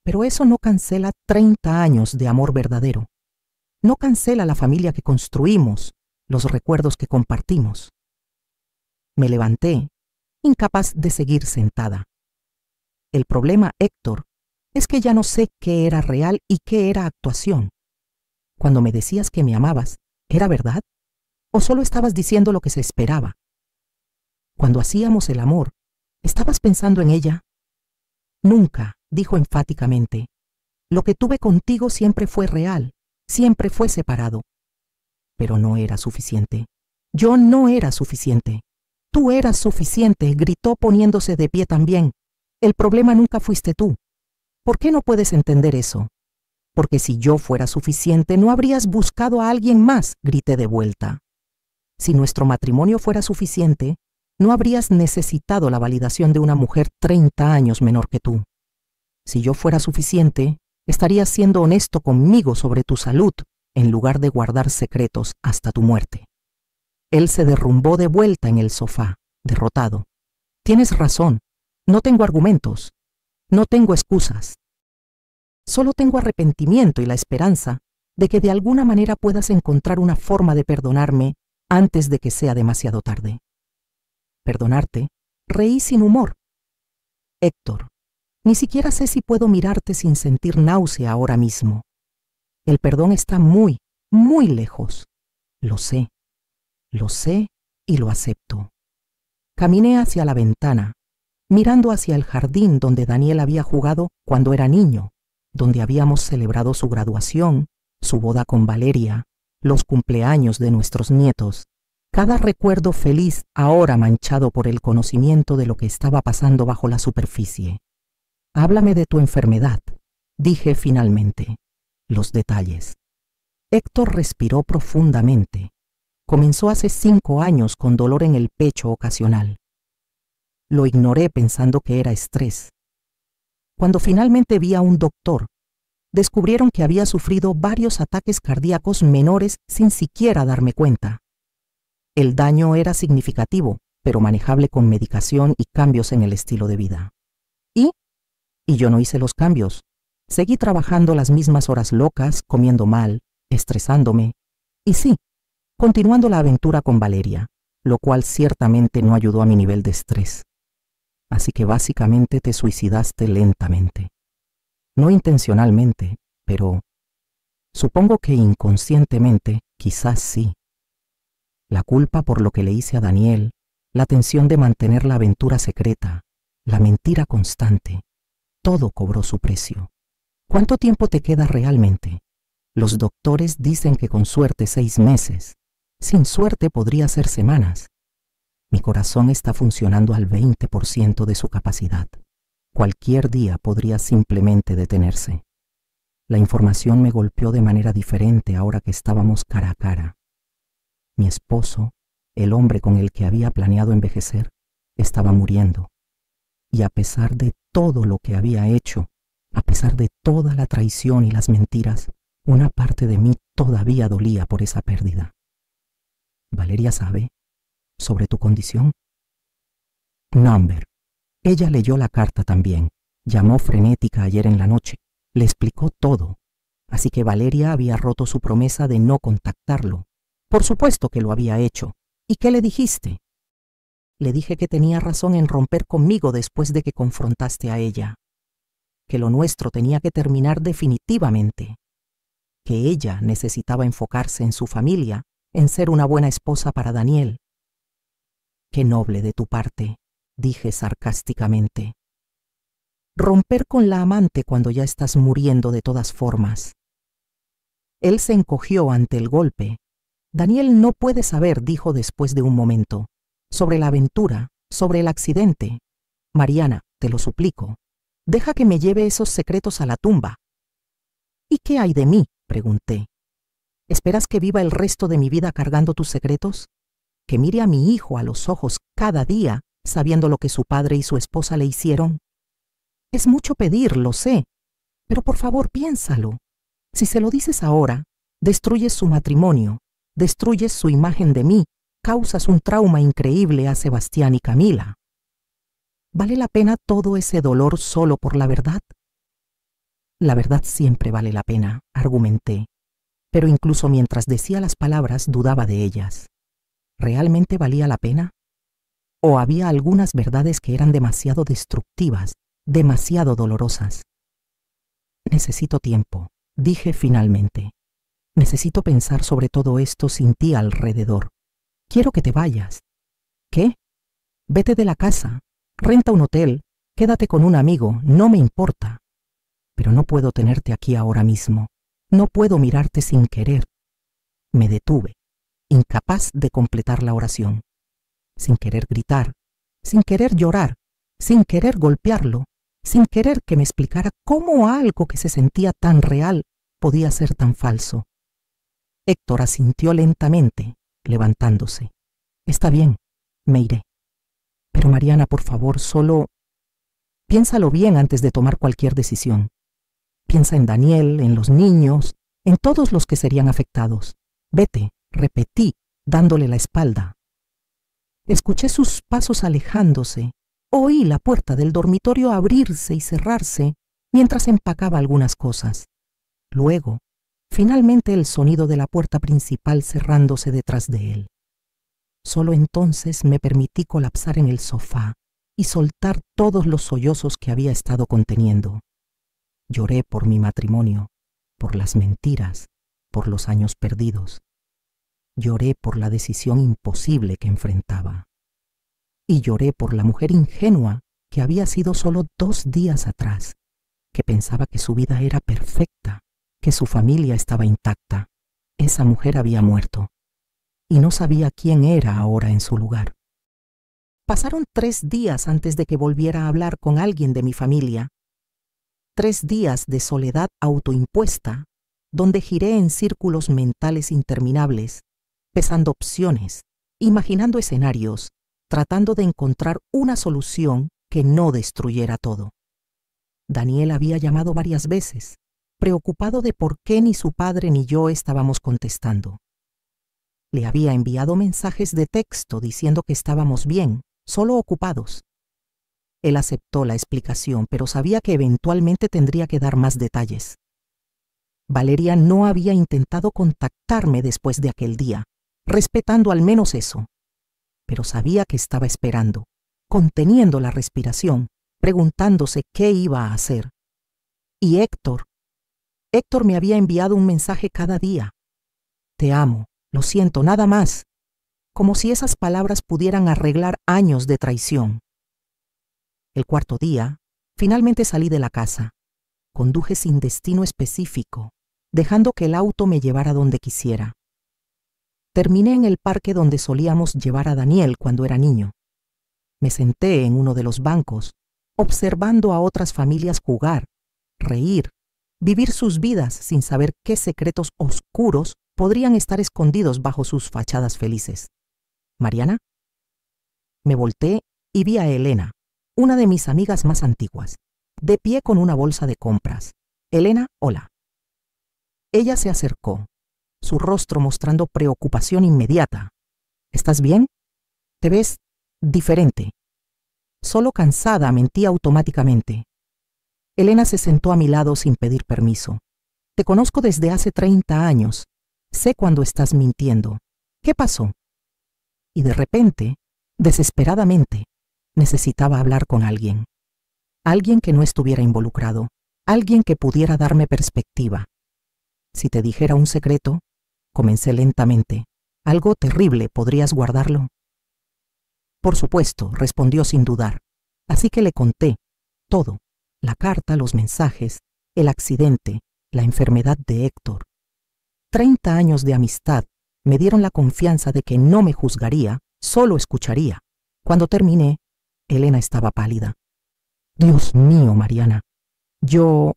Pero eso no cancela 30 años de amor verdadero. No cancela la familia que construimos, los recuerdos que compartimos. Me levanté, incapaz de seguir sentada. El problema, Héctor, es que ya no sé qué era real y qué era actuación. Cuando me decías que me amabas, ¿era verdad? ¿O solo estabas diciendo lo que se esperaba? Cuando hacíamos el amor, ¿estabas pensando en ella? Nunca, dijo enfáticamente. Lo que tuve contigo siempre fue real, siempre fue separado. Pero no era suficiente. Yo no era suficiente. Tú eras suficiente, gritó poniéndose de pie también. El problema nunca fuiste tú. ¿Por qué no puedes entender eso? Porque si yo fuera suficiente, no habrías buscado a alguien más, grité de vuelta. Si nuestro matrimonio fuera suficiente, no habrías necesitado la validación de una mujer 30 años menor que tú. Si yo fuera suficiente, estarías siendo honesto conmigo sobre tu salud, en lugar de guardar secretos hasta tu muerte. Él se derrumbó de vuelta en el sofá, derrotado. Tienes razón, no tengo argumentos, no tengo excusas. Solo tengo arrepentimiento y la esperanza de que de alguna manera puedas encontrar una forma de perdonarme antes de que sea demasiado tarde. perdonarte, reí sin humor. Héctor, ni siquiera sé si puedo mirarte sin sentir náusea ahora mismo. El perdón está muy, muy lejos. Lo sé y lo acepto. Caminé hacia la ventana, mirando hacia el jardín donde Daniel había jugado cuando era niño, donde habíamos celebrado su graduación, su boda con Valeria, los cumpleaños de nuestros nietos, cada recuerdo feliz ahora manchado por el conocimiento de lo que estaba pasando bajo la superficie. Háblame de tu enfermedad, dije finalmente. Los detalles. Héctor respiró profundamente. Comenzó hace 5 años con dolor en el pecho ocasional. Lo ignoré pensando que era estrés. Cuando finalmente vi a un doctor, descubrieron que había sufrido varios ataques cardíacos menores sin siquiera darme cuenta. El daño era significativo, pero manejable con medicación y cambios en el estilo de vida. Y yo no hice los cambios. Seguí trabajando las mismas horas locas, comiendo mal, estresándome, y sí, continuando la aventura con Valeria, lo cual ciertamente no ayudó a mi nivel de estrés. Así que básicamente te suicidaste lentamente. No intencionalmente, pero supongo que inconscientemente, quizás sí. La culpa por lo que le hice a Daniel, la tensión de mantener la aventura secreta, la mentira constante, todo cobró su precio. ¿Cuánto tiempo te queda realmente? Los doctores dicen que con suerte 6 meses. Sin suerte podría ser semanas. Mi corazón está funcionando al 20% de su capacidad. Cualquier día podría simplemente detenerse. La información me golpeó de manera diferente ahora que estábamos cara a cara. Mi esposo, el hombre con el que había planeado envejecer, estaba muriendo. Y a pesar de todo lo que había hecho, a pesar de toda la traición y las mentiras, una parte de mí todavía dolía por esa pérdida. ¿Valeria sabe sobre tu condición? No, Amber. Ella leyó la carta también. Llamó frenética ayer en la noche. Le explicó todo. Así que Valeria había roto su promesa de no contactarlo. Por supuesto que lo había hecho. ¿Y qué le dijiste? Le dije que tenía razón en romper conmigo después de que confrontaste a ella. Que lo nuestro tenía que terminar definitivamente. Que ella necesitaba enfocarse en su familia, en ser una buena esposa para Daniel. Qué noble de tu parte, dije sarcásticamente. Romper con la amante cuando ya estás muriendo de todas formas. Él se encogió ante el golpe. Daniel no puede saber, dijo después de un momento, sobre la aventura, sobre el accidente. Mariana, te lo suplico, deja que me lleve esos secretos a la tumba. ¿Y qué hay de mí?, pregunté. ¿Esperas que viva el resto de mi vida cargando tus secretos? ¿Que mire a mi hijo a los ojos cada día, sabiendo lo que su padre y su esposa le hicieron? Es mucho pedir, lo sé, pero por favor piénsalo. Si se lo dices ahora, destruyes su matrimonio, destruyes su imagen de mí, causas un trauma increíble a Sebastián y Camila. ¿Vale la pena todo ese dolor solo por la verdad? La verdad siempre vale la pena, argumenté, pero incluso mientras decía las palabras dudaba de ellas. ¿Realmente valía la pena? ¿O había algunas verdades que eran demasiado destructivas, demasiado dolorosas? Necesito tiempo, dije finalmente. Necesito pensar sobre todo esto sin ti alrededor. Quiero que te vayas. ¿Qué? Vete de la casa, renta un hotel, quédate con un amigo, no me importa. Pero no puedo tenerte aquí ahora mismo. No puedo mirarte sin querer. Me detuve, incapaz de completar la oración. Sin querer gritar, sin querer llorar, sin querer golpearlo, sin querer que me explicara cómo algo que se sentía tan real podía ser tan falso. Héctor asintió lentamente, levantándose. Está bien, me iré. Pero Mariana, por favor, solo piénsalo bien antes de tomar cualquier decisión. Piensa en Daniel, en los niños, en todos los que serían afectados. Vete, repetí, dándole la espalda. Escuché sus pasos alejándose. Oí la puerta del dormitorio abrirse y cerrarse mientras empacaba algunas cosas. Luego, finalmente el sonido de la puerta principal cerrándose detrás de él. Solo entonces me permití colapsar en el sofá y soltar todos los sollozos que había estado conteniendo. Lloré por mi matrimonio, por las mentiras, por los años perdidos. Lloré por la decisión imposible que enfrentaba. Y lloré por la mujer ingenua que había sido solo 2 días atrás, que pensaba que su vida era perfecta, que su familia estaba intacta. Esa mujer había muerto, y no sabía quién era ahora en su lugar. Pasaron 3 días antes de que volviera a hablar con alguien de mi familia. 3 días de soledad autoimpuesta, donde giré en círculos mentales interminables, pesando opciones, imaginando escenarios, tratando de encontrar una solución que no destruyera todo. Daniel había llamado varias veces, preocupado de por qué ni su padre ni yo estábamos contestando. Le había enviado mensajes de texto diciendo que estábamos bien, solo ocupados. Él aceptó la explicación, pero sabía que eventualmente tendría que dar más detalles. Valeria no había intentado contactarme después de aquel día, respetando al menos eso, pero sabía que estaba esperando, conteniendo la respiración, preguntándose qué iba a hacer. Y Héctor me había enviado un mensaje cada día. Te amo, lo siento, nada más. Como si esas palabras pudieran arreglar años de traición. El 4.º día, finalmente salí de la casa. Conduje sin destino específico, dejando que el auto me llevara donde quisiera. Terminé en el parque donde solíamos llevar a Daniel cuando era niño. Me senté en uno de los bancos, observando a otras familias jugar, reír, vivir sus vidas sin saber qué secretos oscuros podrían estar escondidos bajo sus fachadas felices. ¿Mariana? Me volteé y vi a Elena, una de mis amigas más antiguas, de pie con una bolsa de compras. Elena, hola. Ella se acercó, su rostro mostrando preocupación inmediata. ¿Estás bien? Te ves diferente. Solo cansada, mentí automáticamente. Elena se sentó a mi lado sin pedir permiso. Te conozco desde hace 30 años. Sé cuando estás mintiendo. ¿Qué pasó? Y de repente, desesperadamente, necesitaba hablar con alguien. Alguien que no estuviera involucrado. Alguien que pudiera darme perspectiva. Si te dijera un secreto, comencé lentamente. Algo terrible, ¿podrías guardarlo? Por supuesto, respondió sin dudar. Así que le conté todo. La carta, los mensajes, el accidente, la enfermedad de Héctor. 30 años de amistad me dieron la confianza de que no me juzgaría, solo escucharía. Cuando terminé, Elena estaba pálida. Dios mío, Mariana. Yo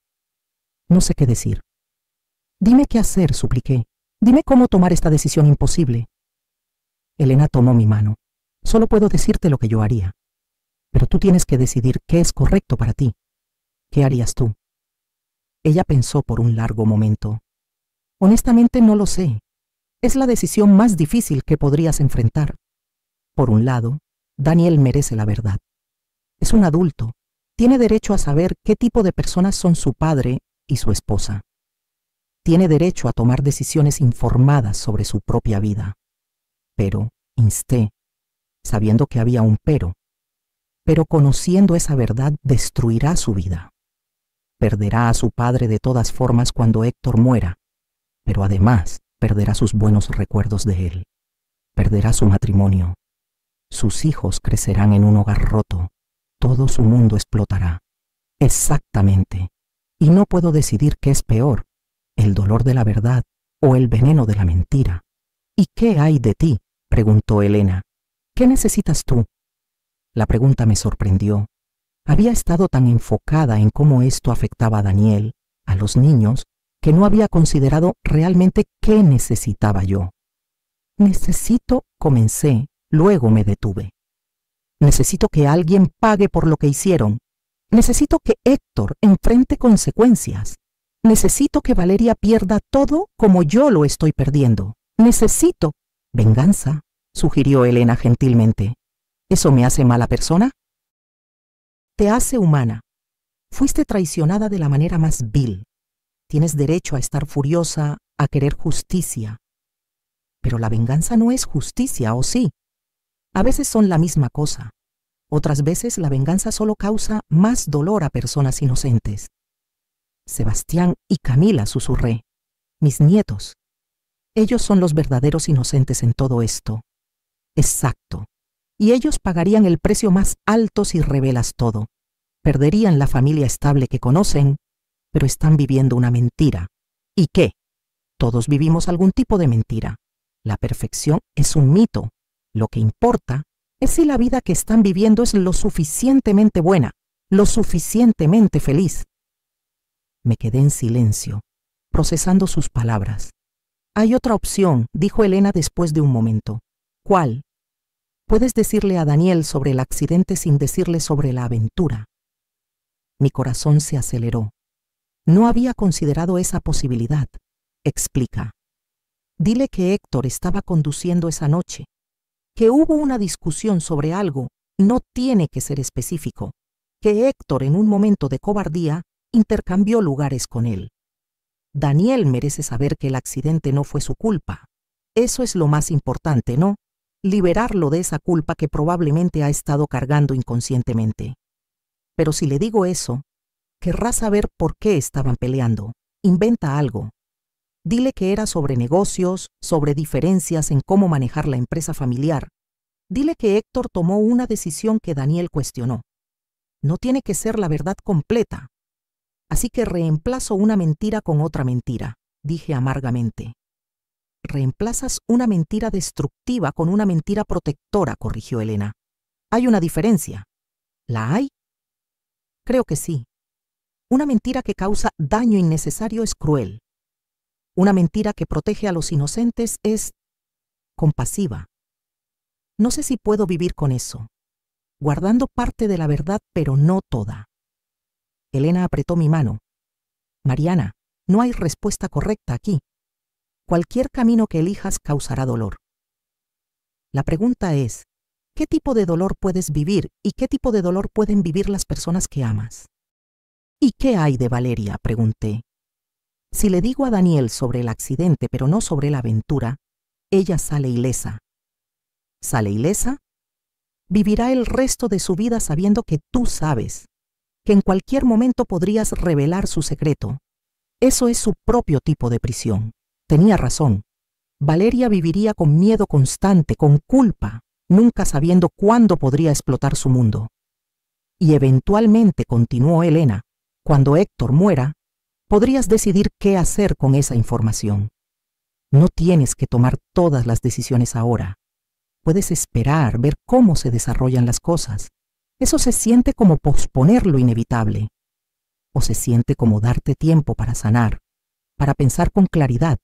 no sé qué decir. Dime qué hacer, supliqué. Dime cómo tomar esta decisión imposible. Elena tomó mi mano. Solo puedo decirte lo que yo haría. Pero tú tienes que decidir qué es correcto para ti. ¿Qué harías tú? Ella pensó por un largo momento. Honestamente no lo sé. Es la decisión más difícil que podrías enfrentar. Por un lado, Daniel merece la verdad. Es un adulto. Tiene derecho a saber qué tipo de personas son su padre y su esposa. Tiene derecho a tomar decisiones informadas sobre su propia vida. Pero, insté, sabiendo que había un pero conociendo esa verdad destruirá su vida. Perderá a su padre de todas formas cuando Héctor muera, pero además perderá sus buenos recuerdos de él. Perderá su matrimonio. Sus hijos crecerán en un hogar roto. Todo su mundo explotará. Exactamente. Y no puedo decidir qué es peor, el dolor de la verdad o el veneno de la mentira. ¿Y qué hay de ti?, preguntó Elena. ¿Qué necesitas tú? La pregunta me sorprendió. Había estado tan enfocada en cómo esto afectaba a Daniel, a los niños, que no había considerado realmente qué necesitaba yo. Necesito, comencé, luego me detuve. Necesito que alguien pague por lo que hicieron. Necesito que Héctor enfrente consecuencias. Necesito que Valeria pierda todo como yo lo estoy perdiendo. Necesito venganza, sugirió Elena gentilmente. ¿Eso me hace mala persona? Te hace humana. Fuiste traicionada de la manera más vil. Tienes derecho a estar furiosa, a querer justicia. Pero la venganza no es justicia, ¿o sí? A veces son la misma cosa. Otras veces la venganza solo causa más dolor a personas inocentes. Sebastián y Camila, susurré. Mis nietos. Ellos son los verdaderos inocentes en todo esto. Exacto. Y ellos pagarían el precio más alto si revelas todo. Perderían la familia estable que conocen, pero están viviendo una mentira. ¿Y qué? Todos vivimos algún tipo de mentira. La perfección es un mito. Lo que importa es si la vida que están viviendo es lo suficientemente buena, lo suficientemente feliz. Me quedé en silencio, procesando sus palabras. Hay otra opción, dijo Elena después de un momento. ¿Cuál? Puedes decirle a Daniel sobre el accidente sin decirle sobre la aventura. Mi corazón se aceleró. No había considerado esa posibilidad. Explica. Dile que Héctor estaba conduciendo esa noche, que hubo una discusión sobre algo, no tiene que ser específico, que Héctor en un momento de cobardía intercambió lugares con él. Daniel merece saber que el accidente no fue su culpa. Eso es lo más importante, ¿no? Liberarlo de esa culpa que probablemente ha estado cargando inconscientemente. Pero si le digo eso, querrá saber por qué estaban peleando. Inventa algo. Dile que era sobre negocios, sobre diferencias en cómo manejar la empresa familiar. Dile que Héctor tomó una decisión que Daniel cuestionó. No tiene que ser la verdad completa. Así que reemplazo una mentira con otra mentira, dije amargamente. Reemplazas una mentira destructiva con una mentira protectora, corrigió Elena. Hay una diferencia. ¿La hay? Creo que sí. Una mentira que causa daño innecesario es cruel. Una mentira que protege a los inocentes es compasiva. No sé si puedo vivir con eso, guardando parte de la verdad, pero no toda. Elena apretó mi mano. Mariana, no hay respuesta correcta aquí. Cualquier camino que elijas causará dolor. La pregunta es, ¿qué tipo de dolor puedes vivir y qué tipo de dolor pueden vivir las personas que amas? ¿Y qué hay de Valeria?, pregunté. Si le digo a Daniel sobre el accidente, pero no sobre la aventura, ella sale ilesa. ¿Sale ilesa? Vivirá el resto de su vida sabiendo que tú sabes, que en cualquier momento podrías revelar su secreto. Eso es su propio tipo de prisión. Tenía razón. Valeria viviría con miedo constante, con culpa, nunca sabiendo cuándo podría explotar su mundo. Y eventualmente, continuó Elena, cuando Héctor muera, podrías decidir qué hacer con esa información. No tienes que tomar todas las decisiones ahora. Puedes esperar, ver cómo se desarrollan las cosas. Eso se siente como posponer lo inevitable. O se siente como darte tiempo para sanar, para pensar con claridad,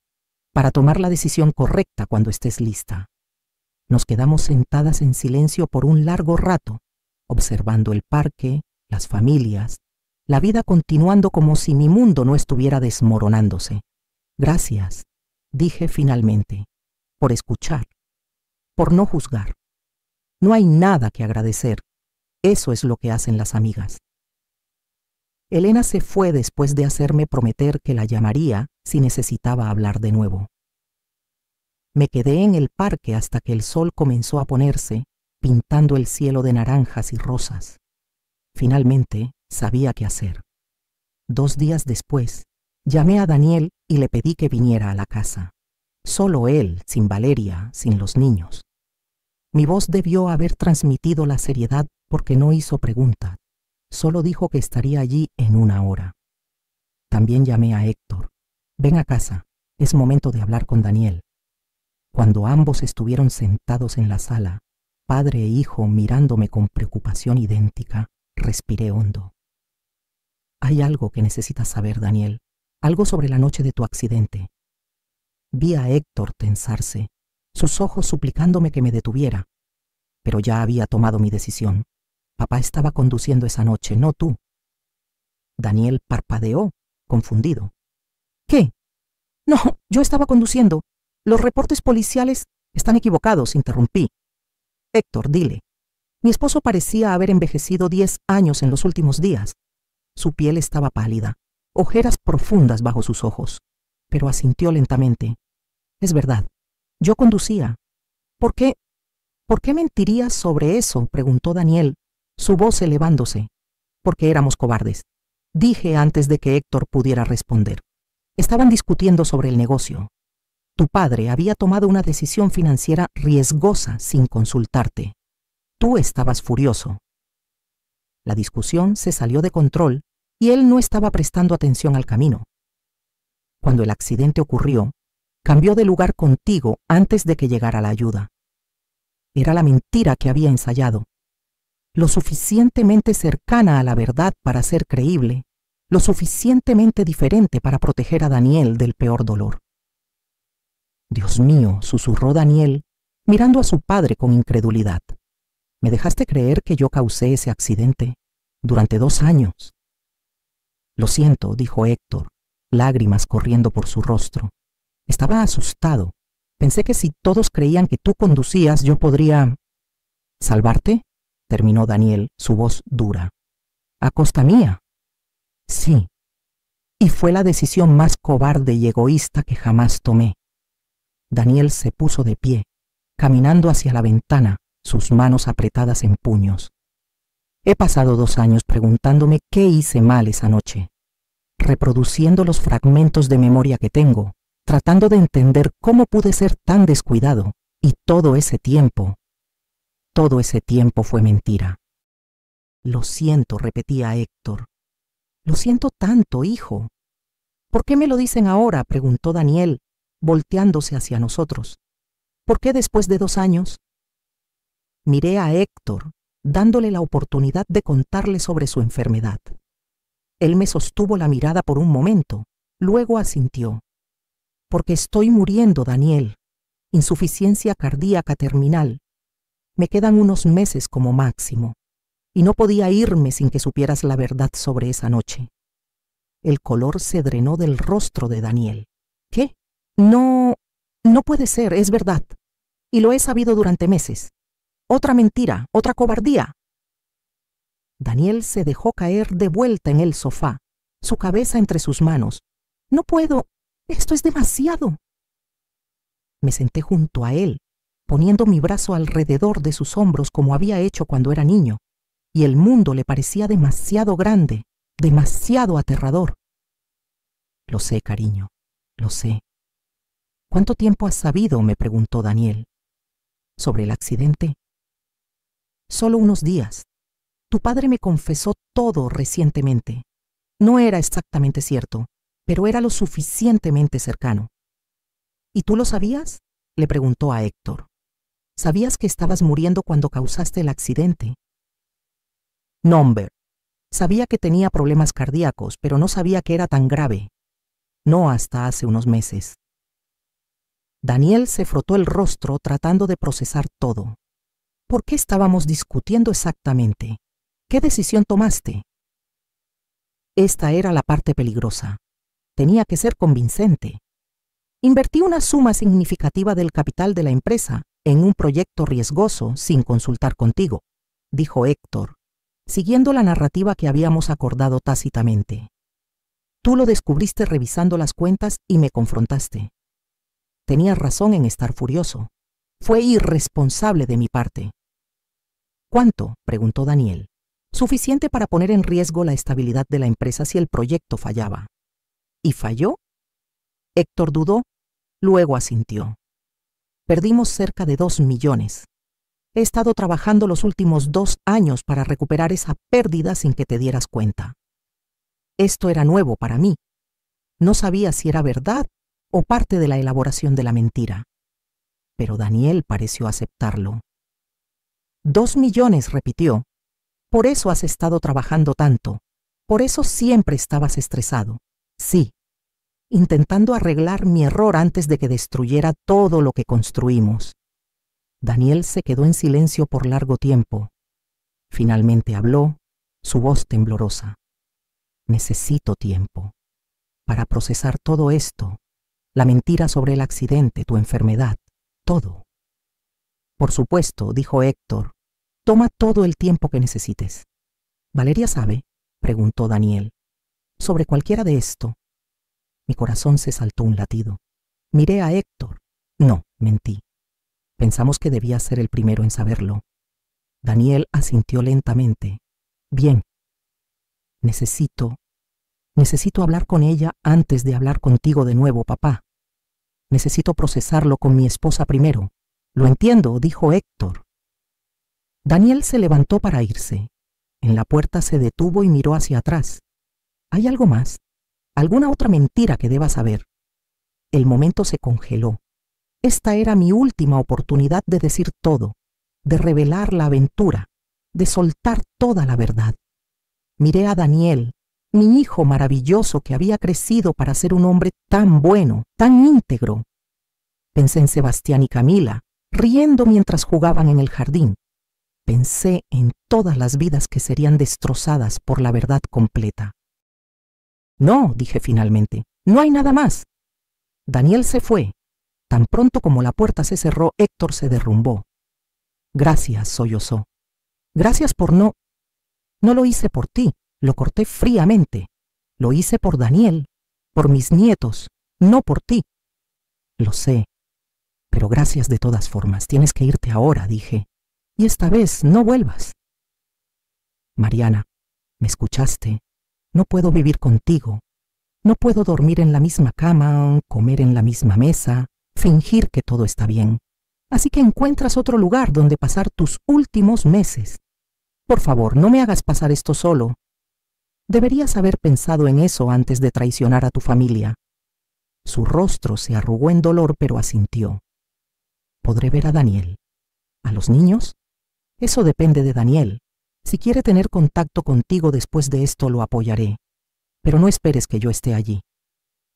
para tomar la decisión correcta cuando estés lista. Nos quedamos sentadas en silencio por un largo rato, observando el parque, las familias, la vida continuando como si mi mundo no estuviera desmoronándose. Gracias, dije finalmente, por escuchar, por no juzgar. No hay nada que agradecer. Eso es lo que hacen las amigas. Elena se fue después de hacerme prometer que la llamaría si necesitaba hablar de nuevo. Me quedé en el parque hasta que el sol comenzó a ponerse, pintando el cielo de naranjas y rosas. Finalmente, sabía qué hacer. 2 días después, llamé a Daniel y le pedí que viniera a la casa. Solo él, sin Valeria, sin los niños. Mi voz debió haber transmitido la seriedad porque no hizo pregunta. Solo dijo que estaría allí en 1 hora. También llamé a Héctor. Ven a casa, es momento de hablar con Daniel. Cuando ambos estuvieron sentados en la sala, padre e hijo mirándome con preocupación idéntica, respiré hondo. Hay algo que necesitas saber, Daniel. Algo sobre la noche de tu accidente. Vi a Héctor tensarse, sus ojos suplicándome que me detuviera. Pero ya había tomado mi decisión. Papá estaba conduciendo esa noche, no tú. Daniel parpadeó, confundido. ¿Qué? No, yo estaba conduciendo. Los reportes policiales están equivocados, interrumpí. Héctor, dile. Mi esposo parecía haber envejecido 10 años en los últimos días. Su piel estaba pálida, ojeras profundas bajo sus ojos, pero asintió lentamente. Es verdad, yo conducía. ¿Por qué? ¿Por qué mentirías sobre eso?, preguntó Daniel, su voz elevándose. Porque éramos cobardes, dije antes de que Héctor pudiera responder. Estaban discutiendo sobre el negocio. Tu padre había tomado una decisión financiera riesgosa sin consultarte. Tú estabas furioso. La discusión se salió de control y él no estaba prestando atención al camino. Cuando el accidente ocurrió, cambió de lugar contigo antes de que llegara la ayuda. Era la mentira que había ensayado, lo suficientemente cercana a la verdad para ser creíble, lo suficientemente diferente para proteger a Daniel del peor dolor. Dios mío, susurró Daniel, mirando a su padre con incredulidad. ¿Me dejaste creer que yo causé ese accidente durante 2 años? Lo siento, dijo Héctor, lágrimas corriendo por su rostro. Estaba asustado. Pensé que si todos creían que tú conducías, yo podría... ¿Salvarte?, terminó Daniel, su voz dura. ¿A costa mía? Sí. Y fue la decisión más cobarde y egoísta que jamás tomé. Daniel se puso de pie, caminando hacia la ventana, sus manos apretadas en puños. He pasado 2 años preguntándome qué hice mal esa noche, reproduciendo los fragmentos de memoria que tengo, tratando de entender cómo pude ser tan descuidado, y todo ese tiempo fue mentira. Lo siento, repetía Héctor. Lo siento tanto, hijo. ¿Por qué me lo dicen ahora?, preguntó Daniel, volteándose hacia nosotros. ¿Por qué después de 2 años? Miré a Héctor, dándole la oportunidad de contarle sobre su enfermedad. Él me sostuvo la mirada por un momento, luego asintió. Porque estoy muriendo, Daniel. Insuficiencia cardíaca terminal. Me quedan unos meses como máximo, y no podía irme sin que supieras la verdad sobre esa noche. El color se drenó del rostro de Daniel. ¿Qué? No puede ser, es verdad. Y lo he sabido durante meses. Otra mentira, otra cobardía. Daniel se dejó caer de vuelta en el sofá, su cabeza entre sus manos. No puedo, esto es demasiado. Me senté junto a él, poniendo mi brazo alrededor de sus hombros como había hecho cuando era niño, y el mundo le parecía demasiado grande, demasiado aterrador. Lo sé, cariño, lo sé. ¿Cuánto tiempo has sabido?, me preguntó Daniel. ¿Sobre el accidente? Solo unos días. Tu padre me confesó todo recientemente. No era exactamente cierto, pero era lo suficientemente cercano. ¿Y tú lo sabías?, le preguntó a Héctor. ¿Sabías que estabas muriendo cuando causaste el accidente? No, hombre. Sabía que tenía problemas cardíacos, pero no sabía que era tan grave. No hasta hace unos meses. Daniel se frotó el rostro tratando de procesar todo. ¿Por qué estábamos discutiendo exactamente? ¿Qué decisión tomaste? Esta era la parte peligrosa. Tenía que ser convincente. Invertí una suma significativa del capital de la empresa en un proyecto riesgoso sin consultar contigo, dijo Héctor, siguiendo la narrativa que habíamos acordado tácitamente. Tú lo descubriste revisando las cuentas y me confrontaste. Tenías razón en estar furioso. Fue irresponsable de mi parte. ¿Cuánto?, preguntó Daniel. Suficiente para poner en riesgo la estabilidad de la empresa si el proyecto fallaba. ¿Y falló? Héctor dudó, luego asintió. Perdimos cerca de 2 millones. He estado trabajando los últimos 2 años para recuperar esa pérdida sin que te dieras cuenta. Esto era nuevo para mí. No sabía si era verdad o parte de la elaboración de la mentira. Pero Daniel pareció aceptarlo. 2 millones, repitió. Por eso has estado trabajando tanto. Por eso siempre estabas estresado. Sí, intentando arreglar mi error antes de que destruyera todo lo que construimos. Daniel se quedó en silencio por largo tiempo. Finalmente habló, su voz temblorosa. Necesito tiempo para procesar todo esto, la mentira sobre el accidente, tu enfermedad, todo. Por supuesto, dijo Héctor, toma todo el tiempo que necesites. ¿Valeria sabe?, preguntó Daniel. Sobre cualquiera de esto. Mi corazón se saltó un latido. Miré a Héctor. No, mentí. Pensamos que debía ser el primero en saberlo. Daniel asintió lentamente. Bien. Necesito hablar con ella antes de hablar contigo de nuevo, papá. Necesito procesarlo con mi esposa primero. Lo entiendo, dijo Héctor. Daniel se levantó para irse. En la puerta se detuvo y miró hacia atrás. ¿Hay algo más? ¿Alguna otra mentira que deba saber? El momento se congeló. Esta era mi última oportunidad de decir todo, de revelar la aventura, de soltar toda la verdad. Miré a Daniel, mi hijo maravilloso que había crecido para ser un hombre tan bueno, tan íntegro. Pensé en Sebastián y Camila, riendo mientras jugaban en el jardín. Pensé en todas las vidas que serían destrozadas por la verdad completa. No, dije finalmente, no hay nada más. Daniel se fue. Tan pronto como la puerta se cerró, Héctor se derrumbó. Gracias, sollozó. Gracias por no... No lo hice por ti, lo corté fríamente. Lo hice por Daniel, por mis nietos, no por ti. Lo sé, pero gracias de todas formas. Tienes que irte ahora, dije. Y esta vez no vuelvas. Mariana, ¿me escuchaste? No puedo vivir contigo. No puedo dormir en la misma cama, comer en la misma mesa, fingir que todo está bien. Así que encuentras otro lugar donde pasar tus últimos meses. Por favor, no me hagas pasar esto solo. Deberías haber pensado en eso antes de traicionar a tu familia. Su rostro se arrugó en dolor, pero asintió. ¿Podré ver a Daniel? ¿A los niños? Eso depende de Daniel. Si quiere tener contacto contigo después de esto, lo apoyaré. Pero no esperes que yo esté allí.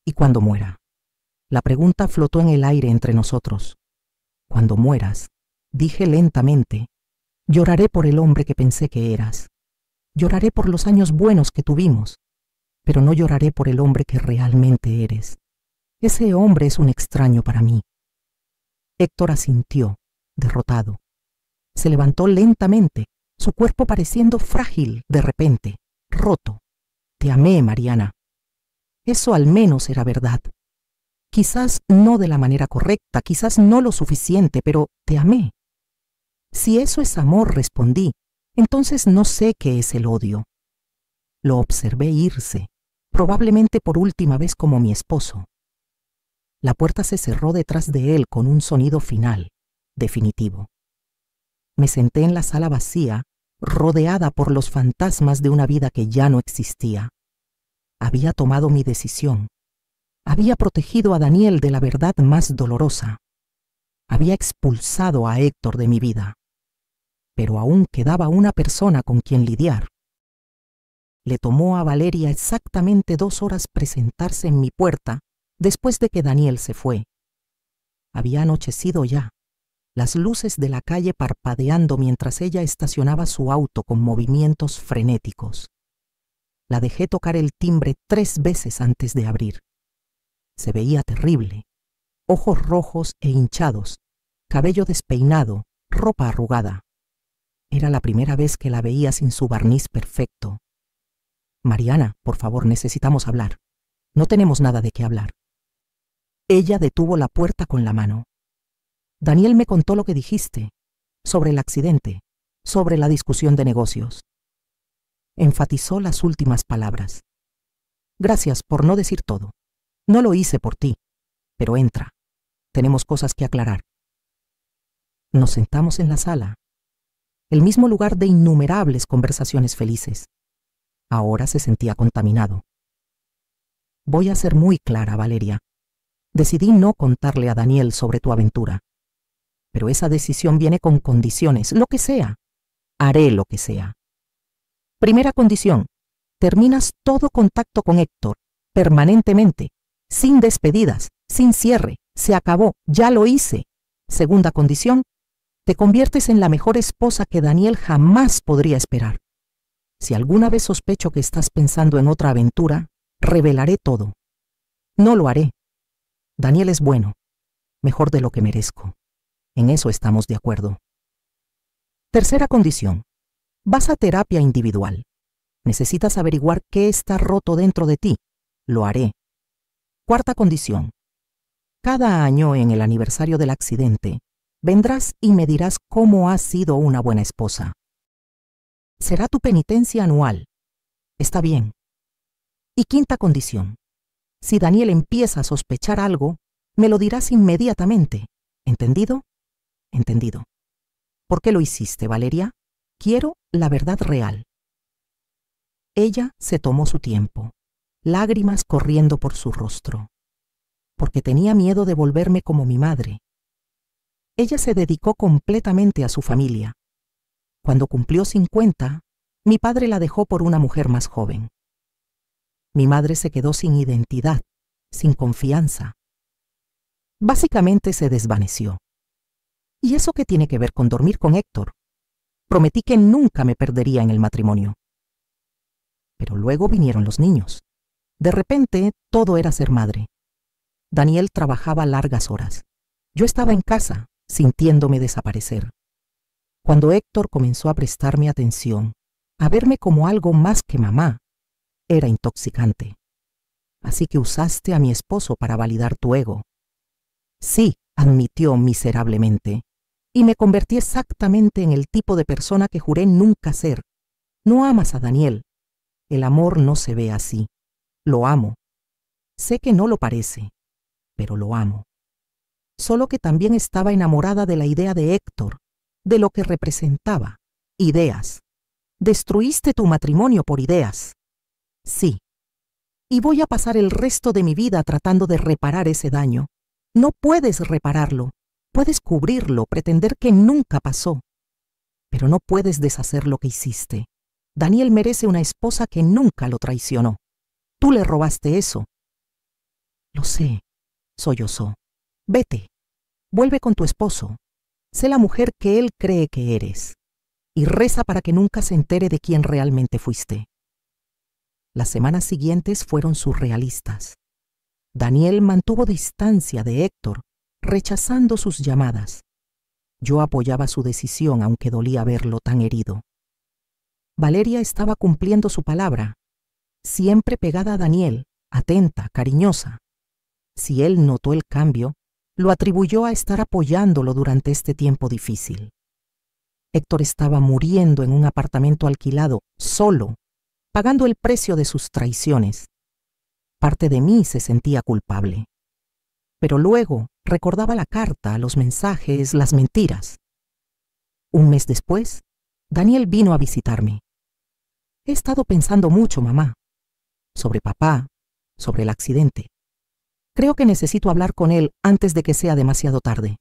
¿Y cuando muera? La pregunta flotó en el aire entre nosotros. Cuando mueras, dije lentamente, lloraré por el hombre que pensé que eras. Lloraré por los años buenos que tuvimos, pero no lloraré por el hombre que realmente eres. Ese hombre es un extraño para mí. Héctor asintió, derrotado. Se levantó lentamente, su cuerpo pareciendo frágil de repente, roto. Te amé, Mariana. Eso al menos era verdad. Quizás no de la manera correcta, quizás no lo suficiente, pero te amé. Si eso es amor, respondí, entonces no sé qué es el odio. Lo observé irse, probablemente por última vez como mi esposo. La puerta se cerró detrás de él con un sonido final, definitivo. Me senté en la sala vacía, rodeada por los fantasmas de una vida que ya no existía. Había tomado mi decisión. Había protegido a Daniel de la verdad más dolorosa. Había expulsado a Héctor de mi vida. Pero aún quedaba una persona con quien lidiar. Le tomó a Valeria exactamente 2 horas presentarse en mi puerta después de que Daniel se fue. Había anochecido ya, las luces de la calle parpadeando mientras ella estacionaba su auto con movimientos frenéticos. La dejé tocar el timbre 3 veces antes de abrir. Se veía terrible, ojos rojos e hinchados, cabello despeinado, ropa arrugada. Era la primera vez que la veía sin su barniz perfecto. Mariana, por favor, necesitamos hablar. No tenemos nada de qué hablar. Ella detuvo la puerta con la mano. Daniel me contó lo que dijiste, sobre el accidente, sobre la discusión de negocios. Enfatizó las últimas palabras. Gracias por no decir todo. No lo hice por ti, pero entra. Tenemos cosas que aclarar. Nos sentamos en la sala, el mismo lugar de innumerables conversaciones felices. Ahora se sentía contaminado. Voy a ser muy clara, Valeria. Decidí no contarle a Daniel sobre tu aventura. Pero esa decisión viene con condiciones, lo que sea. Haré lo que sea. Primera condición, terminas todo contacto con Héctor, permanentemente, sin despedidas, sin cierre. Se acabó, ya lo hice. Segunda condición, te conviertes en la mejor esposa que Daniel jamás podría esperar. Si alguna vez sospecho que estás pensando en otra aventura, revelaré todo. No lo haré. Daniel es bueno, mejor de lo que merezco. En eso estamos de acuerdo. Tercera condición. Vas a terapia individual. Necesitas averiguar qué está roto dentro de ti. Lo haré. Cuarta condición. Cada año, en el aniversario del accidente, Vendrás y me dirás cómo has sido una buena esposa. Será tu penitencia anual. Está bien. Y quinta condición. Si Daniel empieza a sospechar algo, me lo dirás inmediatamente. ¿Entendido? Entendido. ¿Por qué lo hiciste, Valeria? Quiero la verdad real. Ella se tomó su tiempo, lágrimas corriendo por su rostro, porque tenía miedo de volverme como mi madre. Ella se dedicó completamente a su familia. Cuando cumplió 50, mi padre la dejó por una mujer más joven. Mi madre se quedó sin identidad, sin confianza. Básicamente se desvaneció. ¿Y eso qué tiene que ver con dormir con Héctor? Prometí que nunca me perdería en el matrimonio. Pero luego vinieron los niños. De repente, todo era ser madre. Daniel trabajaba largas horas. Yo estaba en casa, sintiéndome desaparecer. Cuando Héctor comenzó a prestarme atención, a verme como algo más que mamá, era intoxicante. Así que usaste a mi esposo para validar tu ego. Sí, admitió miserablemente, y me convertí exactamente en el tipo de persona que juré nunca ser. No amas a Daniel. El amor no se ve así. Lo amo. Sé que no lo parece, pero lo amo. Solo que también estaba enamorada de la idea de Héctor, de lo que representaba. Ideas. Destruiste tu matrimonio por ideas. Sí. Y voy a pasar el resto de mi vida tratando de reparar ese daño. No puedes repararlo. Puedes cubrirlo, pretender que nunca pasó. Pero no puedes deshacer lo que hiciste. Daniel merece una esposa que nunca lo traicionó. Tú le robaste eso. Lo sé, sollozó. Vete. Vuelve con tu esposo. Sé la mujer que él cree que eres. Y reza para que nunca se entere de quién realmente fuiste. Las semanas siguientes fueron surrealistas. Daniel mantuvo distancia de Héctor, rechazando sus llamadas. Yo apoyaba su decisión, aunque dolía verlo tan herido. Valeria estaba cumpliendo su palabra, siempre pegada a Daniel, atenta, cariñosa. Si él notó el cambio, lo atribuyó a estar apoyándolo durante este tiempo difícil. Héctor estaba muriendo en un apartamento alquilado, solo, pagando el precio de sus traiciones. Parte de mí se sentía culpable. Pero luego recordaba la carta, los mensajes, las mentiras. Un mes después, Daniel vino a visitarme. He estado pensando mucho, mamá, sobre papá, sobre el accidente. Creo que necesito hablar con él antes de que sea demasiado tarde.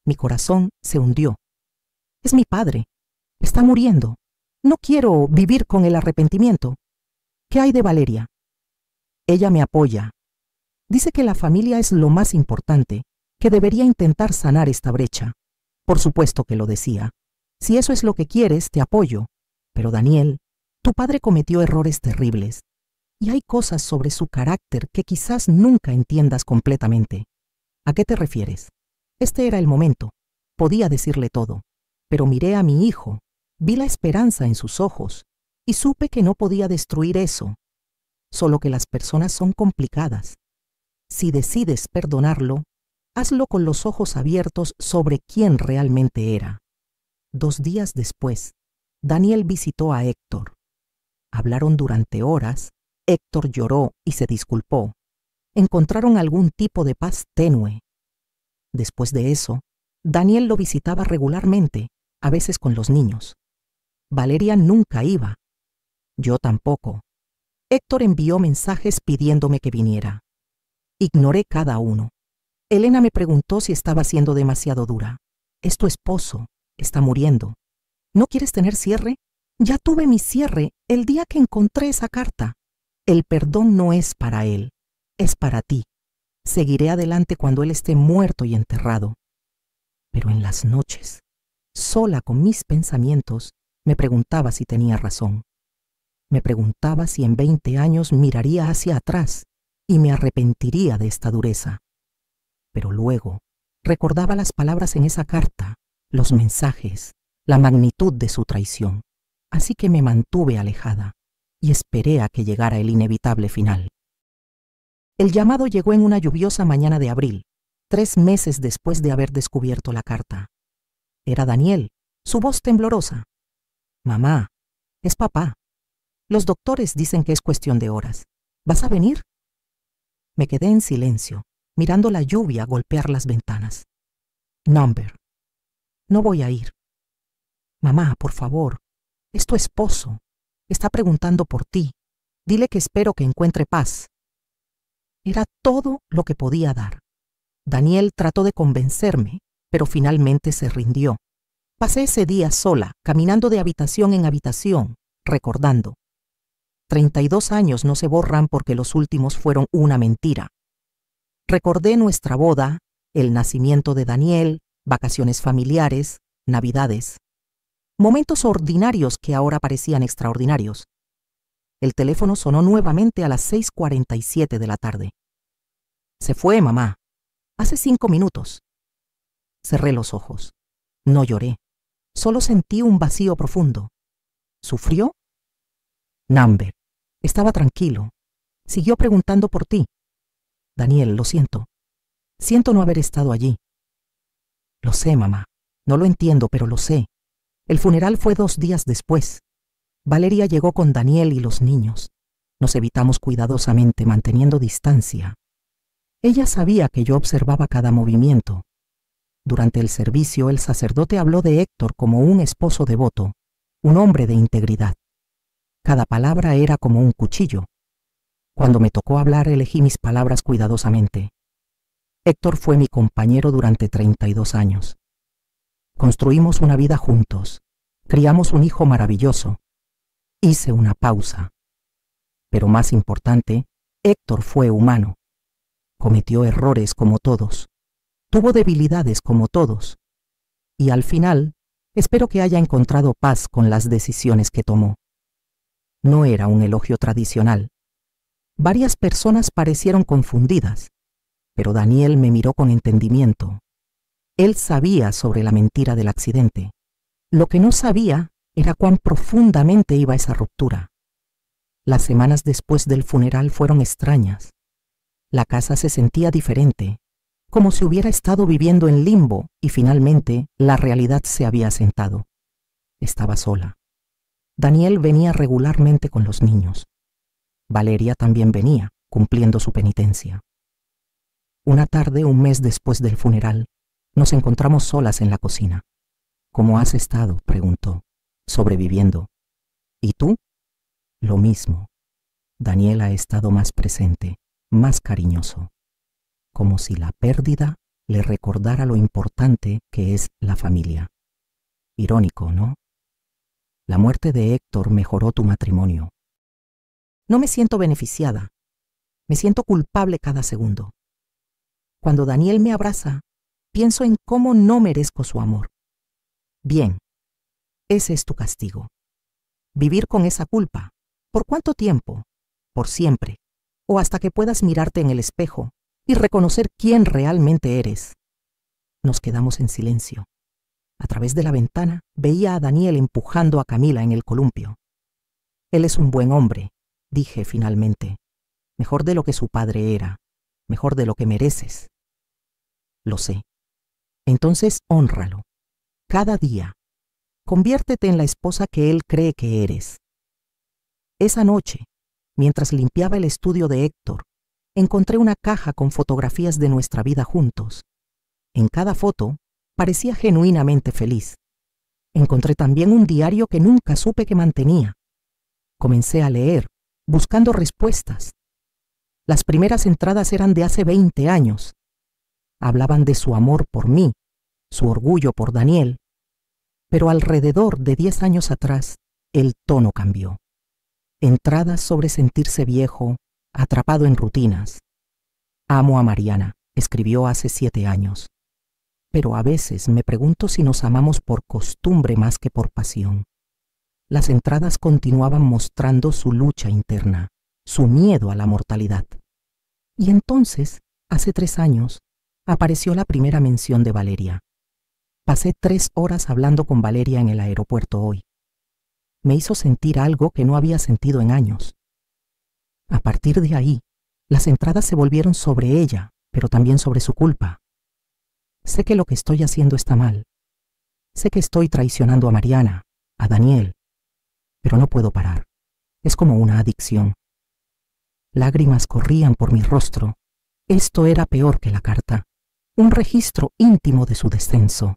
Mi corazón se hundió. Es mi padre. Está muriendo. No quiero vivir con el arrepentimiento. ¿Qué hay de Valeria? Ella me apoya. Dice que la familia es lo más importante, que debería intentar sanar esta brecha. Por supuesto que lo decía. Si eso es lo que quieres, te apoyo. Pero Daniel, tu padre cometió errores terribles. Y hay cosas sobre su carácter que quizás nunca entiendas completamente. ¿A qué te refieres? Este era el momento. Podía decirle todo. Pero miré a mi hijo, vi la esperanza en sus ojos, y supe que no podía destruir eso. Solo que las personas son complicadas. Si decides perdonarlo, hazlo con los ojos abiertos sobre quién realmente era. 2 días después, Daniel visitó a Héctor. Hablaron durante horas. Héctor lloró y se disculpó. Encontraron algún tipo de paz tenue. Después de eso, Daniel lo visitaba regularmente, a veces con los niños. Valeria nunca iba. Yo tampoco. Héctor envió mensajes pidiéndome que viniera. Ignoré cada uno. Elena me preguntó si estaba siendo demasiado dura. Es tu esposo, está muriendo. ¿No quieres tener cierre? Ya tuve mi cierre el día que encontré esa carta. El perdón no es para él, es para ti. Seguiré adelante cuando él esté muerto y enterrado. Pero en las noches, sola con mis pensamientos, me preguntaba si tenía razón. Me preguntaba si en 20 años miraría hacia atrás y me arrepentiría de esta dureza. Pero luego recordaba las palabras en esa carta, los mensajes, la magnitud de su traición. Así que me mantuve alejada y esperé a que llegara el inevitable final. El llamado llegó en una lluviosa mañana de abril. 3 meses después de haber descubierto la carta. Era Daniel, su voz temblorosa. Mamá, es papá. Los doctores dicen que es cuestión de horas. ¿Vas a venir? Me quedé en silencio, mirando la lluvia golpear las ventanas. Number. No voy a ir. Mamá, por favor, es tu esposo. Está preguntando por ti. Dile que espero que encuentre paz. Era todo lo que podía dar. Daniel trató de convencerme, pero finalmente se rindió. Pasé ese día sola, caminando de habitación en habitación, recordando. 32 años no se borran porque los últimos fueron una mentira. Recordé nuestra boda, el nacimiento de Daniel, vacaciones familiares, navidades. Momentos ordinarios que ahora parecían extraordinarios. El teléfono sonó nuevamente a las 6:47 de la tarde. Se fue, mamá. Hace 5 minutos. Cerré los ojos. No lloré. Solo sentí un vacío profundo. ¿Sufrió? Number. Estaba tranquilo. Siguió preguntando por ti. Daniel, lo siento. Siento no haber estado allí. Lo sé, mamá. No lo entiendo, pero lo sé. El funeral fue 2 días después. Valeria llegó con Daniel y los niños. Nos evitamos cuidadosamente, manteniendo distancia. Ella sabía que yo observaba cada movimiento. Durante el servicio, el sacerdote habló de Héctor como un esposo devoto, un hombre de integridad. Cada palabra era como un cuchillo. Cuando me tocó hablar, elegí mis palabras cuidadosamente. Héctor fue mi compañero durante 32 años. Construimos una vida juntos. Criamos un hijo maravilloso. Hice una pausa. Pero más importante, Héctor fue humano. Cometió errores como todos. Tuvo debilidades como todos. Y al final, espero que haya encontrado paz con las decisiones que tomó. No era un elogio tradicional. Varias personas parecieron confundidas, pero Daniel me miró con entendimiento. Él sabía sobre la mentira del accidente. Lo que no sabía era cuán profundamente iba esa ruptura. Las semanas después del funeral fueron extrañas. La casa se sentía diferente, como si hubiera estado viviendo en limbo y finalmente la realidad se había asentado. Estaba sola. Daniel venía regularmente con los niños. Valeria también venía, cumpliendo su penitencia. Una tarde, un mes después del funeral, nos encontramos solas en la cocina. ¿Cómo has estado?, preguntó. Sobreviviendo. ¿Y tú? Lo mismo. Daniel ha estado más presente, más cariñoso. Como si la pérdida le recordara lo importante que es la familia. Irónico, ¿no? La muerte de Héctor mejoró tu matrimonio. No me siento beneficiada. Me siento culpable cada segundo. Cuando Daniel me abraza, pienso en cómo no merezco su amor. Bien, ese es tu castigo. Vivir con esa culpa. ¿Por cuánto tiempo? Por siempre. O hasta que puedas mirarte en el espejo y reconocer quién realmente eres. Nos quedamos en silencio. A través de la ventana veía a Daniel empujando a Camila en el columpio. Él es un buen hombre, dije finalmente. Mejor de lo que su padre era. Mejor de lo que mereces. Lo sé. Entonces hónralo. Cada día. Conviértete en la esposa que él cree que eres. Esa noche, mientras limpiaba el estudio de Héctor, encontré una caja con fotografías de nuestra vida juntos. En cada foto, parecía genuinamente feliz. Encontré también un diario que nunca supe que mantenía. Comencé a leer, buscando respuestas. Las primeras entradas eran de hace 20 años. Hablaban de su amor por mí, su orgullo por Daniel. Pero alrededor de 10 años atrás, el tono cambió. Entradas sobre sentirse viejo, atrapado en rutinas. Amo a Mariana, escribió hace 7 años. Pero a veces me pregunto si nos amamos por costumbre más que por pasión. Las entradas continuaban mostrando su lucha interna, su miedo a la mortalidad. Y entonces, hace 3 años, apareció la primera mención de Valeria. Pasé 3 horas hablando con Valeria en el aeropuerto hoy. Me hizo sentir algo que no había sentido en años. A partir de ahí, las entradas se volvieron sobre ella, pero también sobre su culpa. Sé que lo que estoy haciendo está mal. Sé que estoy traicionando a Mariana, a Daniel, pero no puedo parar. Es como una adicción. Lágrimas corrían por mi rostro. Esto era peor que la carta, un registro íntimo de su descenso.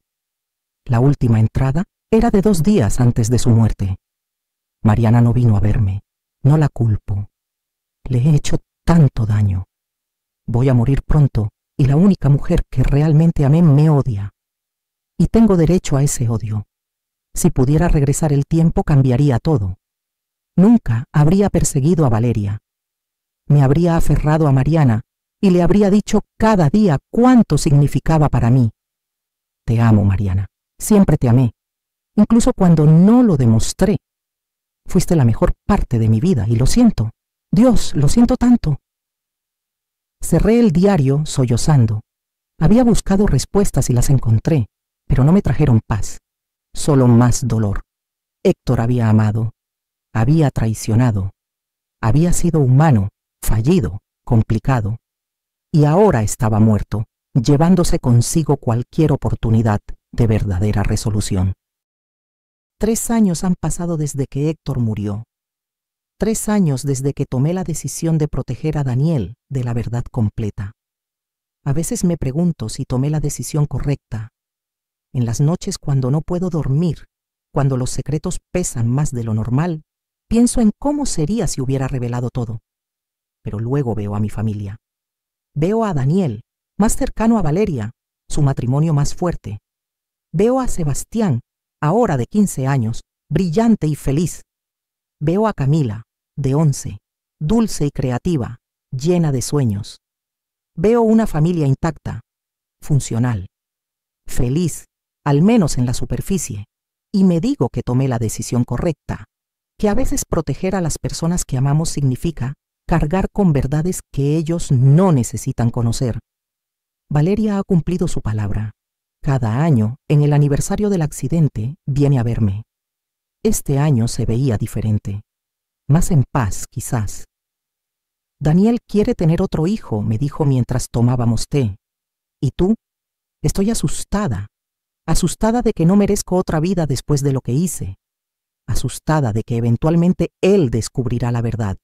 La última entrada era de 2 días antes de su muerte. Mariana no vino a verme. No la culpo. Le he hecho tanto daño. Voy a morir pronto y la única mujer que realmente amé me odia. Y tengo derecho a ese odio. Si pudiera regresar el tiempo, cambiaría todo. Nunca habría perseguido a Valeria. Me habría aferrado a Mariana y le habría dicho cada día cuánto significaba para mí. Te amo, Mariana. Siempre te amé, incluso cuando no lo demostré. Fuiste la mejor parte de mi vida y lo siento. Dios, lo siento tanto. Cerré el diario sollozando. Había buscado respuestas y las encontré, pero no me trajeron paz, solo más dolor. Héctor había amado, había traicionado, había sido humano, fallido, complicado, y ahora estaba muerto, llevándose consigo cualquier oportunidad de verdadera resolución. 3 años han pasado desde que Héctor murió. 3 años desde que tomé la decisión de proteger a Daniel de la verdad completa. A veces me pregunto si tomé la decisión correcta. En las noches cuando no puedo dormir, cuando los secretos pesan más de lo normal, pienso en cómo sería si hubiera revelado todo. Pero luego veo a mi familia. Veo a Daniel, más cercano a Valeria, su matrimonio más fuerte. Veo a Sebastián, ahora de 15 años, brillante y feliz. Veo a Camila, de 11, dulce y creativa, llena de sueños. Veo una familia intacta, funcional, feliz, al menos en la superficie, y me digo que tomé la decisión correcta, que a veces proteger a las personas que amamos significa cargar con verdades que ellos no necesitan conocer. Valeria ha cumplido su palabra. Cada año, en el aniversario del accidente, viene a verme. Este año se veía diferente, más en paz, quizás. Daniel quiere tener otro hijo, me dijo mientras tomábamos té. ¿Y tú? Estoy asustada, asustada de que no merezco otra vida después de lo que hice, asustada de que eventualmente él descubrirá la verdad.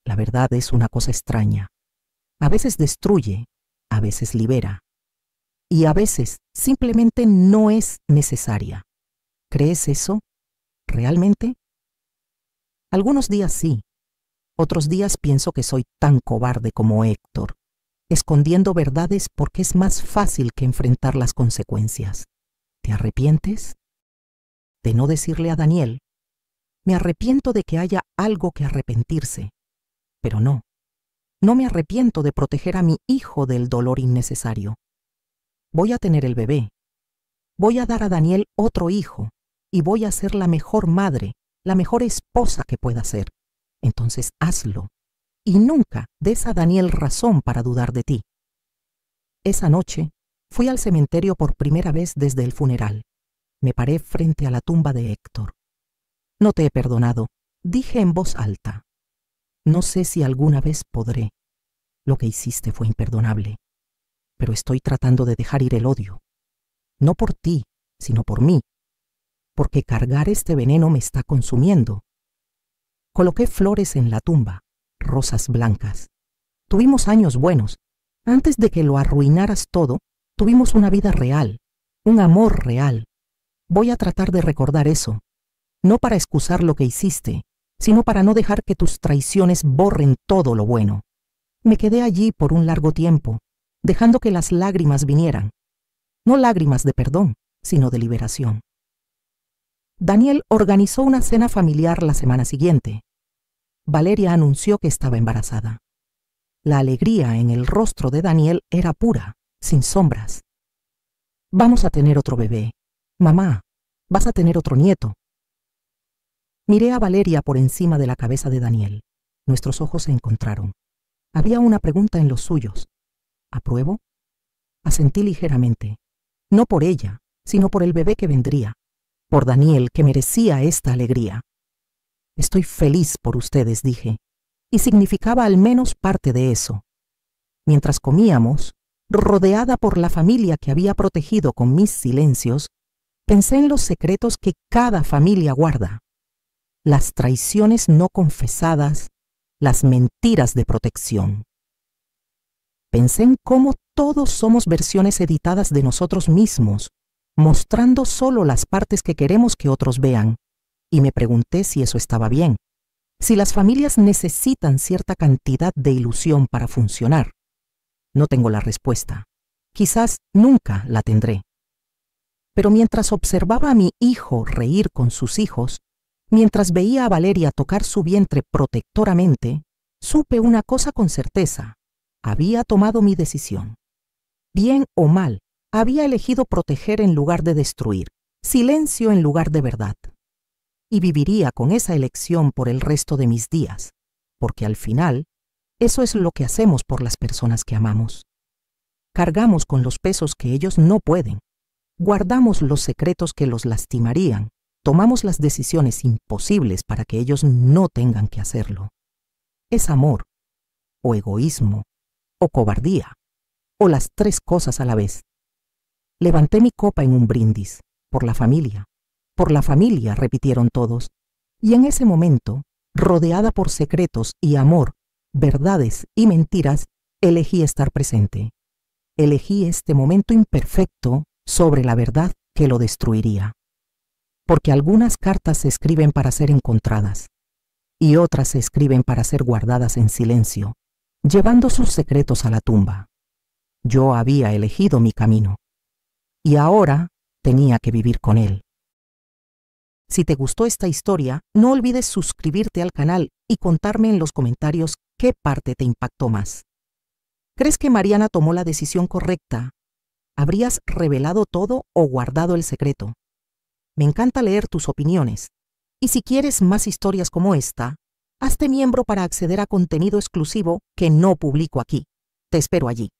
La verdad es una cosa extraña. A veces destruye, a veces libera. Y a veces simplemente no es necesaria. ¿Crees eso? ¿Realmente? Algunos días sí. Otros días pienso que soy tan cobarde como Héctor, escondiendo verdades porque es más fácil que enfrentar las consecuencias. ¿Te arrepientes? De no decirle a Daniel. Me arrepiento de que haya algo que arrepentirse. Pero no me arrepiento de proteger a mi hijo del dolor innecesario. Voy a tener el bebé. Voy a dar a Daniel otro hijo y voy a ser la mejor madre, la mejor esposa que pueda ser. Entonces hazlo y nunca des a Daniel razón para dudar de ti. Esa noche fui al cementerio por primera vez desde el funeral. Me paré frente a la tumba de Héctor. No te he perdonado, dije en voz alta. No sé si alguna vez podré. Lo que hiciste fue imperdonable. Pero estoy tratando de dejar ir el odio. No por ti, sino por mí. Porque cargar este veneno me está consumiendo. Coloqué flores en la tumba, rosas blancas. Tuvimos años buenos. Antes de que lo arruinaras todo, tuvimos una vida real, un amor real. Voy a tratar de recordar eso. No para excusar lo que hiciste, sino para no dejar que tus traiciones borren todo lo bueno. Me quedé allí por un largo tiempo, dejando que las lágrimas vinieran. No lágrimas de perdón, sino de liberación. Daniel organizó una cena familiar la semana siguiente. Valeria anunció que estaba embarazada. La alegría en el rostro de Daniel era pura, sin sombras. Vamos a tener otro bebé. Mamá, vas a tener otro nieto. Miré a Valeria por encima de la cabeza de Daniel. Nuestros ojos se encontraron. Había una pregunta en los suyos. ¿Apruebo? Asentí ligeramente. No por ella, sino por el bebé que vendría. Por Daniel, que merecía esta alegría. Estoy feliz por ustedes, dije, y significaba al menos parte de eso. Mientras comíamos, rodeada por la familia que había protegido con mis silencios, pensé en los secretos que cada familia guarda, las traiciones no confesadas, las mentiras de protección. Pensé en cómo todos somos versiones editadas de nosotros mismos, mostrando solo las partes que queremos que otros vean, y me pregunté si eso estaba bien, si las familias necesitan cierta cantidad de ilusión para funcionar. No tengo la respuesta. Quizás nunca la tendré. Pero mientras observaba a mi hijo reír con sus hijos, mientras veía a Valeria tocar su vientre protectoramente, supe una cosa con certeza. Había tomado mi decisión. Bien o mal, había elegido proteger en lugar de destruir, silencio en lugar de verdad. Y viviría con esa elección por el resto de mis días, porque al final, eso es lo que hacemos por las personas que amamos. Cargamos con los pesos que ellos no pueden, guardamos los secretos que los lastimarían, tomamos las decisiones imposibles para que ellos no tengan que hacerlo. Es amor, o egoísmo, o cobardía, o las tres cosas a la vez. Levanté mi copa en un brindis, por la familia, repitieron todos, y en ese momento, rodeada por secretos y amor, verdades y mentiras, elegí estar presente. Elegí este momento imperfecto sobre la verdad que lo destruiría. Porque algunas cartas se escriben para ser encontradas, y otras se escriben para ser guardadas en silencio, llevando sus secretos a la tumba. Yo había elegido mi camino, y ahora tenía que vivir con él. Si te gustó esta historia, no olvides suscribirte al canal y contarme en los comentarios qué parte te impactó más. ¿Crees que Mariana tomó la decisión correcta? ¿Habrías revelado todo o guardado el secreto? Me encanta leer tus opiniones. Y si quieres más historias como esta, hazte miembro para acceder a contenido exclusivo que no publico aquí. Te espero allí.